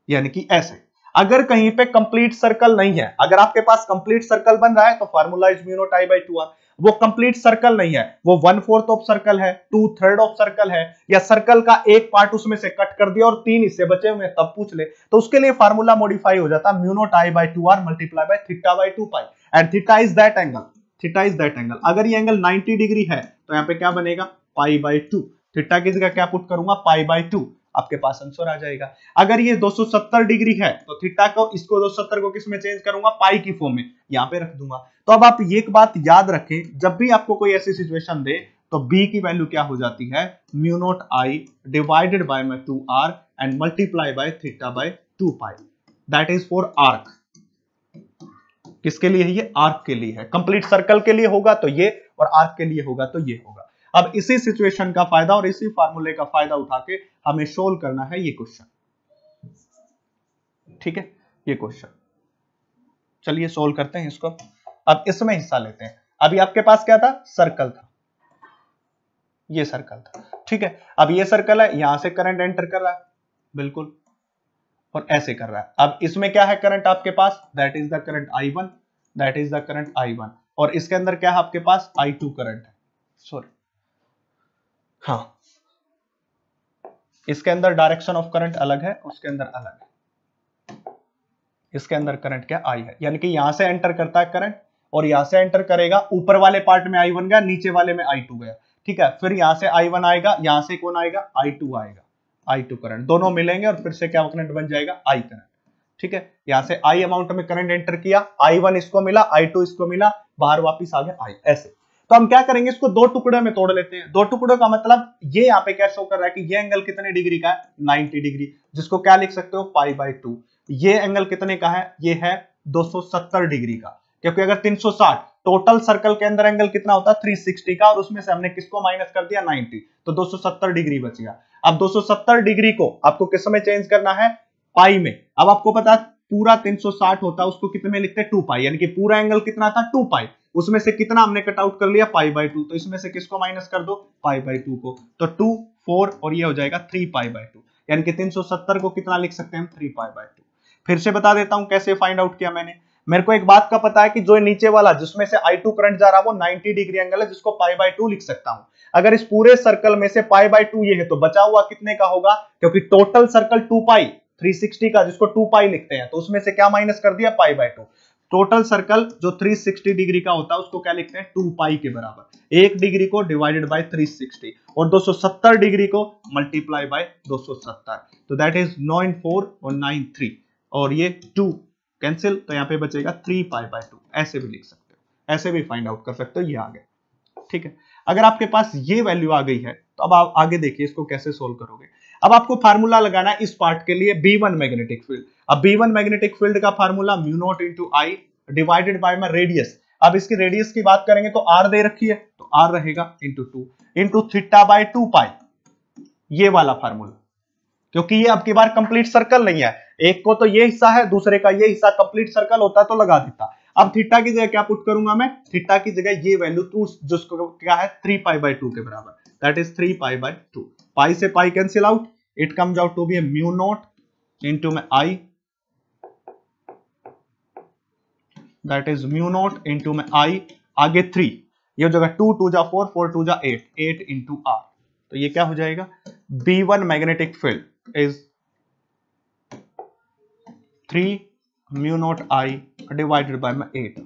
यानी कि ऐसे, अगर कहीं पे कंप्लीट सर्कल नहीं है, अगर आपके पास कंप्लीट सर्कल बन रहा है तो formula is mu naught I by 2r। वो कंप्लीट सर्कल नहीं है, वो 1/4 ऑफ सर्कल है, 2/3 ऑफ सर्कल है, या सर्कल का एक पार्ट उसमें से कट कर दिया और 3 हिस्से बचे हुए तब पूछ ले, तो उसके लिए फार्मूला मॉडिफाई हो जाता mu naught I by 2r multiply by theta by 2 pi and theta is that angle, theta is that angle. अगर ये एंगल 90 डिग्री है तो यहाँ पे क्या बनेगा, पाई बाय 2। थीटा की जगह क्या पुट करूंगा, पाई बाय 2, आपके पास आंसर आ जाएगा। अगर ये 270 डिग्री है तो थीटा को, इसको 270 को किस में चेंज करूंगा, पाई की फॉर्म में, यहां पे रख दूंगा। तो अब आप ये एक बात याद रखें, जब भी आपको कोई ऐसी सिचुएशन दे तो b की वैल्यू क्या हो जाती है, mu naught I divided bye 2r and multiply by theta by 2 pi. That is for arc. किसके लिए है ये, आर्क के लिए है। कंप्लीट सर्कल के लिए होगा तो ये, और आर्क के लिए होगा तो ये होगा। अब इसी सिचुएशन का फायदा और इसी फार्मूले का फायदा उठा के हमें सोल्व करना है ये क्वेश्चन। ठीक है, ये क्वेश्चन चलिए सोल्व करते हैं इसको। अब इसमें हिस्सा लेते हैं। अभी आपके पास क्या था, सर्कल था, ये सर्कल था। ठीक है, अब ये सर्कल है, यहां से करंट एंटर कर रहा है बिल्कुल, और ऐसे कर रहा है। अब इसमें क्या है करंट आपके पास, that is the current I1, that is the current I1, और इसके अंदर क्या है आपके पास, I2 करंट है। सॉरी, हाँ, इसके अंदर डायरेक्शन ऑफ करंट अलग है, उसके अंदर अलग है। इसके अंदर करंट क्या, I है, यानी कि यहां से एंटर करता है करंट, और यहां से एंटर करेगा, ऊपर वाले पार्ट में I1 गया, नीचे वाले में I2 गया। ठीक है, फिर यहां से I1 आएगा, यहां से कौन आएगा, I2 आएगा, I2 करंट, दोनों मिलेंगे और फिर से क्या करंट बन जाएगा, I करंट। ठीक है, यहां से I अमाउंट में करंट एंटर किया, I1 इसको मिला, I2 इसको मिला, बाहर वापिस आ गया I। ऐसे तो हम क्या करेंगे, इसको 2 टुकड़े में तोड़ लेते हैं। 2 टुकड़ों का मतलब ये यहाँ पे क्या शो कर रहा है कि ये एंगल कितने डिग्री का है, 90 डिग्री, जिसको क्या लिख सकते हो, पाई बाय 2। ये एंगल कितने का है, ये है 270 डिग्री का। क्योंकि अगर 360 टोटल सर्कल के अंदर एंगल कितना होता है 360 का, और उसमें से हमने किसको माइनस कर दिया 90, तो 270 डिग्री बच गया। अब 270 डिग्री को आपको किस में चेंज करना है, पाई में। अब आपको पता है पूरा 360 होता है उसको कितने में लिखते हैं 2 पाई, यानी कि पूरा एंगल कितना था 2 पाई, उसमें से कितना हमने कट आउट कर लिया पाई बाय 2, तो इसमें से किसको माइनस कर दो पाई बाय 2 को, तो 2 4 और ये हो जाएगा 3 पाई बाय 2, यानी कि 370 को कितना लिख सकते हैं हम 3 पाई बाय 2। फिर से बता देता हूं कैसे फाइंड आउट किया मैंने। मेरे को एक बात का पता है कि जो नीचे वाला जिसमें से I2 करंट जा रहा है वो 90 डिग्री एंगल है, जिसको पाई बाय 2 लिख सकता हूं। अगर इस पूरे सर्कल में से पाई बाय 2 ये है तो बचा हुआ कितने का होगा, क्योंकि टोटल सर्कल 2 पाई 360 का जिसको 2 पाई लिखते हैं, तो उसमें से क्या माइनस कर दिया पाई बाय 2। टोटल सर्कल जो 360 डिग्री का होता है उसको क्या लिखते हैं 2 पाई के बराबर, 1 डिग्री को डिवाइडेड बाय 360 और 270 डिग्री को मल्टीप्लाई बाय 270, तो दैट इज 94 और 93 और ये 2 कैंसिल, तो यहाँ पे बचेगा 3 पाई बाय 2। ऐसे भी लिख सकते हो, ऐसे भी फाइंड आउट कर सकते हो, ये आ गया। ठीक है, अगर आपके पास ये वैल्यू आ गई है तो अब आप आगे देखिए इसको कैसे सोल्व करोगे। अब आपको फार्मूला लगाना है इस पार्ट के लिए B1 मैग्नेटिक फील्ड। अब B1 मैग्नेटिक फील्ड का formula mu naught into I divided bye my radius. अब इसकी रेडियस की बात करेंगे तो r दे रखी है, तो r रहेगा इंटू 2 इंटू थीटा बाय 2 पाई, ये वाला फार्मूला, क्योंकि ये अब की बार कंप्लीट सर्कल नहीं है, एक को तो ये हिस्सा है दूसरे का ये हिस्सा कंप्लीट सर्कल होता तो लगा देता। अब थीटा की जगह क्या पुट करूंगा मैं, थीटा की जगह ये वैल्यू 2 जिसको क्या है 3 पाई बाय 2 के बराबर, that is 3 pi by 2। Pi से pi cancel out, it comes out to be mu naught into में I, that is mu naught into में आई, आगे 3, ये हो जाएगा 2 2 जा 4 4 2 जा 8 8 इंटू आर, तो ये क्या हो जाएगा B1 magnetic field is 3 mu naught I divided bye 8,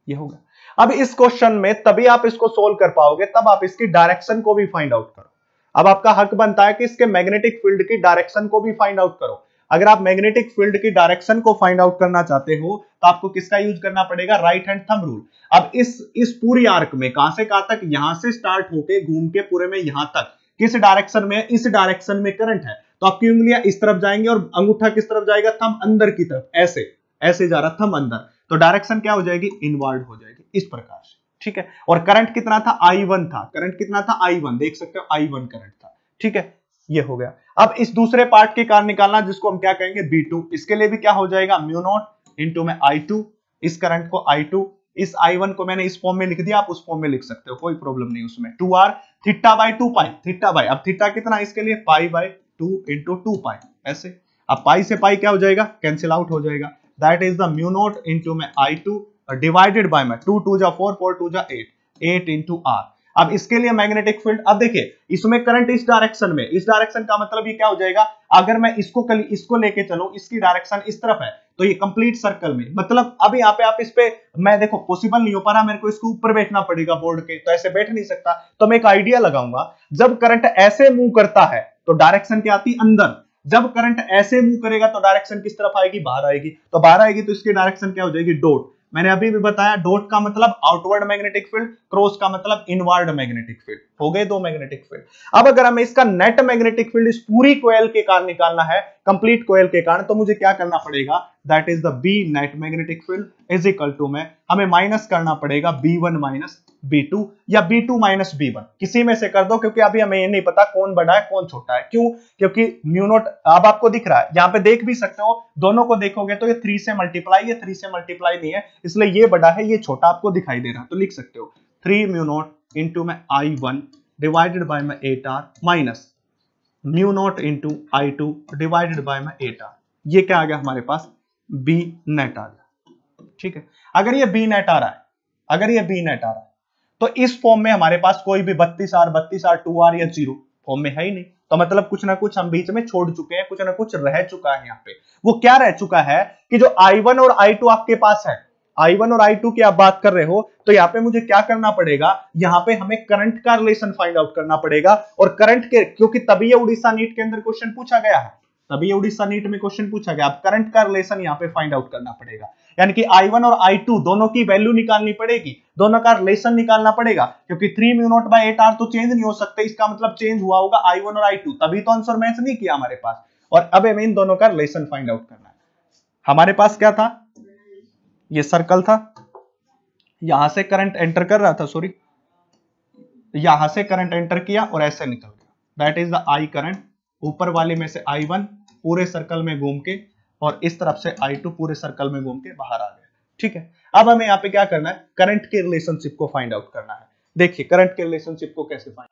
ये होगा। अब इस क्वेश्चन में तभी आप इसको सोल्व कर पाओगे तब आप इसकी डायरेक्शन को भी फाइंड आउट करो। अब आपका हक बनता है कि इसके मैग्नेटिक फील्ड की डायरेक्शन को भी फाइंड आउट करो। अगर आप मैग्नेटिक फील्ड की डायरेक्शन को फाइंड आउट करना चाहते हो तो आपको किसका यूज करना पड़ेगा, राइट हैंड थंब रूल। अब इस पूरी आर्क में कहां से कहां तक, यहां से स्टार्ट होके घूम के पूरे में यहां तक किस डायरेक्शन में, इस डायरेक्शन में करंट है, तो आपकी उंगलियां इस तरफ जाएंगी और अंगूठा किस तरफ जाएगा, थंब अंदर की तरफ, ऐसे ऐसे जा रहा थंब अंदर, तो डायरेक्शन क्या हो जाएगी, इनवर्ड हो जाएगी इस प्रकार से। ठीक है, और करंट कितना था I1 था, करंट कितना था I1, देख सकते हो I1 करंट था। ठीक है, ये हो गया। अब इस दूसरे पार्ट के कारण निकालना जिसको हम क्या कहेंगे B2, इसके लिए भी क्या हो जाएगा म्यू नॉट इंटू में I2, इस करंट को I2, इस I1 को मैंने इस फॉर्म में लिख दिया, आप उस फॉर्म में लिख सकते हो, कोई प्रॉब्लम नहीं उसमें। 2R theta by 2 pi, theta by, अब थीटा कितना इसके लिए पाई बाय 2 इंटू 2 पाई, ऐसे। अब पाई से पाई क्या हो जाएगा, कैंसिल आउट हो जाएगा, that is the mu naught into में I2 डिवाइडेड बाय में 2 2 जा 4 4 2 जा 8 8 इंटू R। अब इसके लिए मैग्नेटिक फील्ड, अब देखिए इसमें करंट इस डायरेक्शन में, इस डायरेक्शन का मतलब ये क्या हो जाएगा, अगर मैं इसको लेके चलूं, इसकी डायरेक्शन इस तरफ है तो ये कंप्लीट सर्कल में, मतलब अब यहाँ पे आप इस पे, मैं देखो पॉसिबल नहीं हो पा रहा, मेरे को इसको ऊपर बैठना पड़ेगा बोर्ड के, तो ऐसे बैठ नहीं सकता, तो मैं एक आइडिया लगाऊंगा, जब करंट ऐसे मूव करता है तो डायरेक्शन क्या आती अंदर, जब करंट ऐसे मूव करेगा तो डायरेक्शन किस तरफ आएगी, बाहर आएगी, तो बाहर आएगी तो इसकी डायरेक्शन क्या हो जाएगी डॉट। मैंने अभी भी बताया डॉट का मतलब आउटवर्ड मैग्नेटिक फील्ड, क्रॉस का मतलब इनवर्ड मैग्नेटिक फील्ड, हो गए 2 मैग्नेटिक फील्ड। अब अगर हमें इसका नेट मैग्नेटिक फील्ड इस पूरी कोयल के कारण निकालना है, कंप्लीट कोयल के कारण, तो मुझे क्या करना पड़ेगा, that is the B net magnetic field is equal to में हमें माइनस करना पड़ेगा B1 माइनस B2 या B2 माइनस B1, किसी में से कर दो, क्योंकि अभी हमें ये नहीं पता कौन बड़ा है कौन छोटा है। क्यों, क्योंकि म्यू नॉट अब आपको दिख रहा है, यहाँ पे देख भी सकते हो, दोनों को देखोगे तो ये 3 से मल्टीप्लाई, ये 3 से मल्टीप्लाई नहीं है, इसलिए ये बड़ा है ये छोटा आपको दिखाई दे रहा, तो लिख सकते हो 3 म्यू नॉट इंटू में I1 डिवाइडेड बाय में 8R minus mu naught into I2 divided by में 8R, ये क्या आ गया हमारे पास B नेट आ गया। ठीक है, अगर ये B नेट आ रहा है, अगर ये B नेट आ रहा है तो इस फॉर्म में हमारे पास कोई भी 32R 2R या 0 फॉर्म में है ही नहीं, तो मतलब कुछ ना कुछ हम बीच में छोड़ चुके हैं, कुछ ना कुछ रह चुका है यहाँ पे। वो क्या रह चुका है कि जो I1 और I2 आपके पास है, I1 और I2 की आप बात कर रहे हो, तो यहाँ पे मुझे क्या करना पड़ेगा, यहाँ पे हमें करंट का रिलेशन फाइंड आउट करना पड़ेगा, और करंट के, क्योंकि तभी ये उड़ीसा नीट के अंदर क्वेश्चन पूछा गया है, तभी उड़ीसा नीट में क्वेश्चन पूछा गया, अब करंट का रिलेशन यहाँ पे फाइंड आउट करना पड़ेगा, यानी कि I1 और I2 दोनों की वैल्यू निकालनी पड़ेगी, दोनों का रिलेशन निकालना पड़ेगा, क्योंकि 3 म्यू नॉट बाय 8R तो चेंज नहीं हो सकते, इसका मतलब चेंज हुआ होगा I1 और I2, तभी तो आंसर मैच नहीं किया हमारे पास, और अब हमें इन दोनों का रिलेशन फाइंड आउट करना है। हमारे पास क्या था, ये सर्कल था, यहां से करंट एंटर कर रहा था, सॉरी, यहां से करंट एंटर किया और ऐसे निकल गया, that is the I current. ऊपर वाले में से I1 पूरे सर्कल में घूम के और इस तरफ से I2 पूरे सर्कल में घूम के बाहर आ गया। ठीक है, अब हमें यहाँ पे क्या करना है, करंट के रिलेशनशिप को फाइंड आउट करना है। देखिए करंट के रिलेशनशिप को कैसे फाइंड,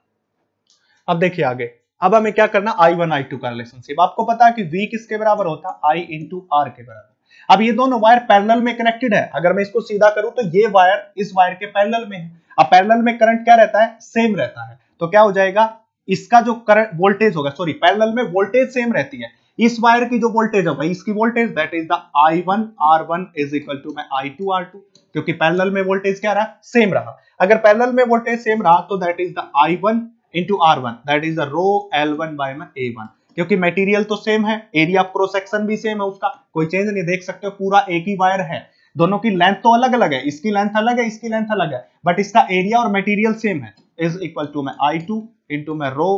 अब देखिए आगे, अब हमें क्या करना, I1 I2 का रिलेशनशिप। आपको पता है कि V किसके बराबर होता है, I इंटू R के बराबर। अब ये दोनों वायर पैरेलल में कनेक्टेड है, अगर मैं इसको सीधा करूं तो ये वायर इस वायर के पैरेलल में है। अब पैरेलल में करंट क्या रहता है, सेम रहता है, तो क्या हो जाएगा, इसका जो करंट वोल्टेज होगा, सॉरी पैरेलल में वोल्टेज सेम रहती है, इस वायर की जो वोल्टेज होगा इसकी voltage that is the I1 R1 is equal to I2 R2, क्योंकि पैरेलल में वोल्टेज क्या रहा, सेम रहा। अगर पैरेलल में वोल्टेज सेम रहा तो that is the I1 into R1 that is the rho L1 by A1, क्योंकि मटेरियल तो सेम है, एरिया ऑफ क्रॉस सेक्शन भी सेम है, उसका कोई चेंज नहीं, देख सकते हो पूरा एक ही वायर है, दोनों की लेंथ तो अलग अलग है, इसकी लेंथ अलग है, इसकी लेंथ अलग है, बट इसका एरिया और मटेरियल सेम है, is equal to I2 into rho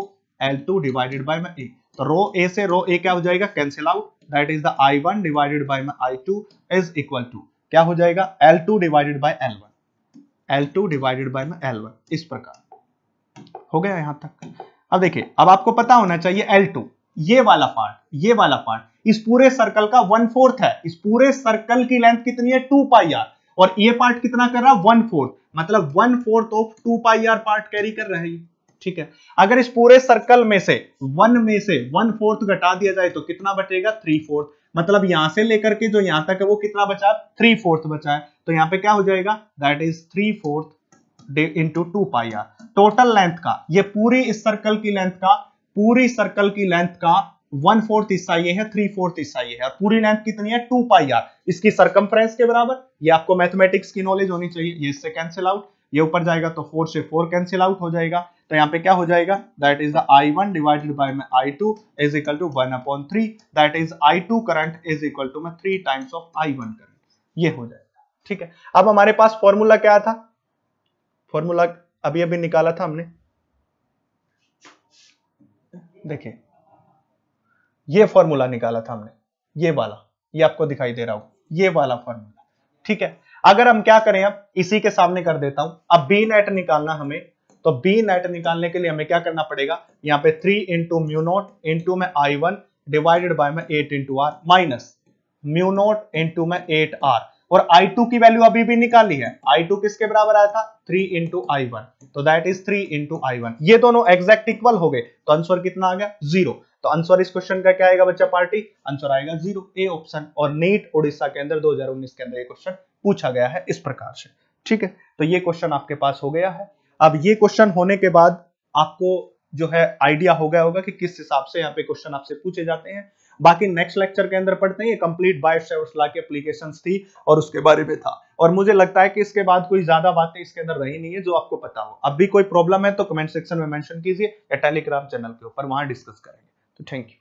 L2 divided by A। तो रो A से रो A क्या हो जाएगा, cancel out, that is the I1 divided by I2 is equal to क्या हो जाएगा, L2 divided bye L1, L2 divided bye L1, इस प्रकार हो गया यहां तक। अब देखिए, अब आपको पता होना चाहिए L2, ये वाला पार्ट इस पूरे सर्कल का 1/4 है, इस पूरे सर्कल की लेंथ कितनी है 2 पाई आर, और ये पार्ट कितना कर रहा है 1/4, मतलब 1/4 of 2 pi R part carry कर रहा है ये। ठीक है, अगर इस पूरे सर्कल में से 1/4 घटा दिया जाए तो कितना बचेगा 3/4, मतलब यहां से लेकर के जो यहां तक है वो कितना बचा, 3/4 बचा है, तो यहां पे क्या हो जाएगा, that is 3/4 into 2 pi R. Total length का, ये पूरी इस सर्कल की लेंथ का, पूरी सर्कल की लेंथ का 1/4 हिस्सा ये है, 3/4 हिस्सा ये है, और पूरी लेंथ कितनी है 2 पाई आर, इसकी सरकमफ्रेंस के बराबर। ये आपको मैथमेटिक्स की नॉलेज होनी चाहिए, ये इससे कैंसिल आउट, ये ऊपर जाएगा तो 4 से 4 कैंसिल आउट हो जाएगा, तो यहाँ पे क्या हो जाएगा, that is the I1 divided by I2 is equal to 1/3, that is I2 current is equal to 3 times of I1 current, ये हो जाएगा। ठीक है, अब हमारे पास फॉर्मूला क्या था, फॉर्मूला अभी अभी निकाला था हमने, देखिए ये फॉर्मूला निकाला था हमने, ये वाला, ये आपको दिखाई दे रहा हो, ये वाला फॉर्मूला। ठीक है, अगर हम क्या करें, अब इसी के सामने कर देता हूं, अब बी नेट निकालना हमें, तो बी नेट निकालने के लिए हमें क्या करना पड़ेगा, यहाँ पे 3 इंटू म्यू नोट इंटू में I1 डिवाइडेड बाय में 8 into R minus mu naught into में 8 आर, और I2 की वैल्यू अभी भी निकाली है, I2 किसके बराबर आया था 3 इंटू I1, तो दैट इज 3 इंटू I1, ये दोनों एग्जैक्ट इक्वल हो गए, तो आंसर कितना आ गया 0। तो आंसर इस क्वेश्चन का क्या आएगा बच्चा पार्टी, आंसर आएगा 0, ए ऑप्शन। और नीट उड़ीसा के अंदर 2019 के अंदर ये क्वेश्चन पूछा गया है इस प्रकार से। ठीक है, तो ये क्वेश्चन आपके पास हो गया है। अब ये क्वेश्चन होने के बाद आपको जो है आइडिया हो गया होगा कि किस हिसाब से यहाँ पे क्वेश्चन आपसे पूछे जाते हैं। बाकी नेक्स्ट लेक्चर के अंदर पढ़ते हैं, ये कंप्लीट बायो-सेवर्ट्स लॉ की एप्लीकेशंस थी और उसके बारे में था, और मुझे लगता है कि इसके बाद कोई ज्यादा बातें इसके अंदर रही नहीं है जो आपको पता हो। अब भी कोई प्रॉब्लम है तो कमेंट सेक्शन में मेंशन कीजिए या टेलीग्राम चैनल के ऊपर, वहां डिस्कस करेंगे। तो थैंक यू।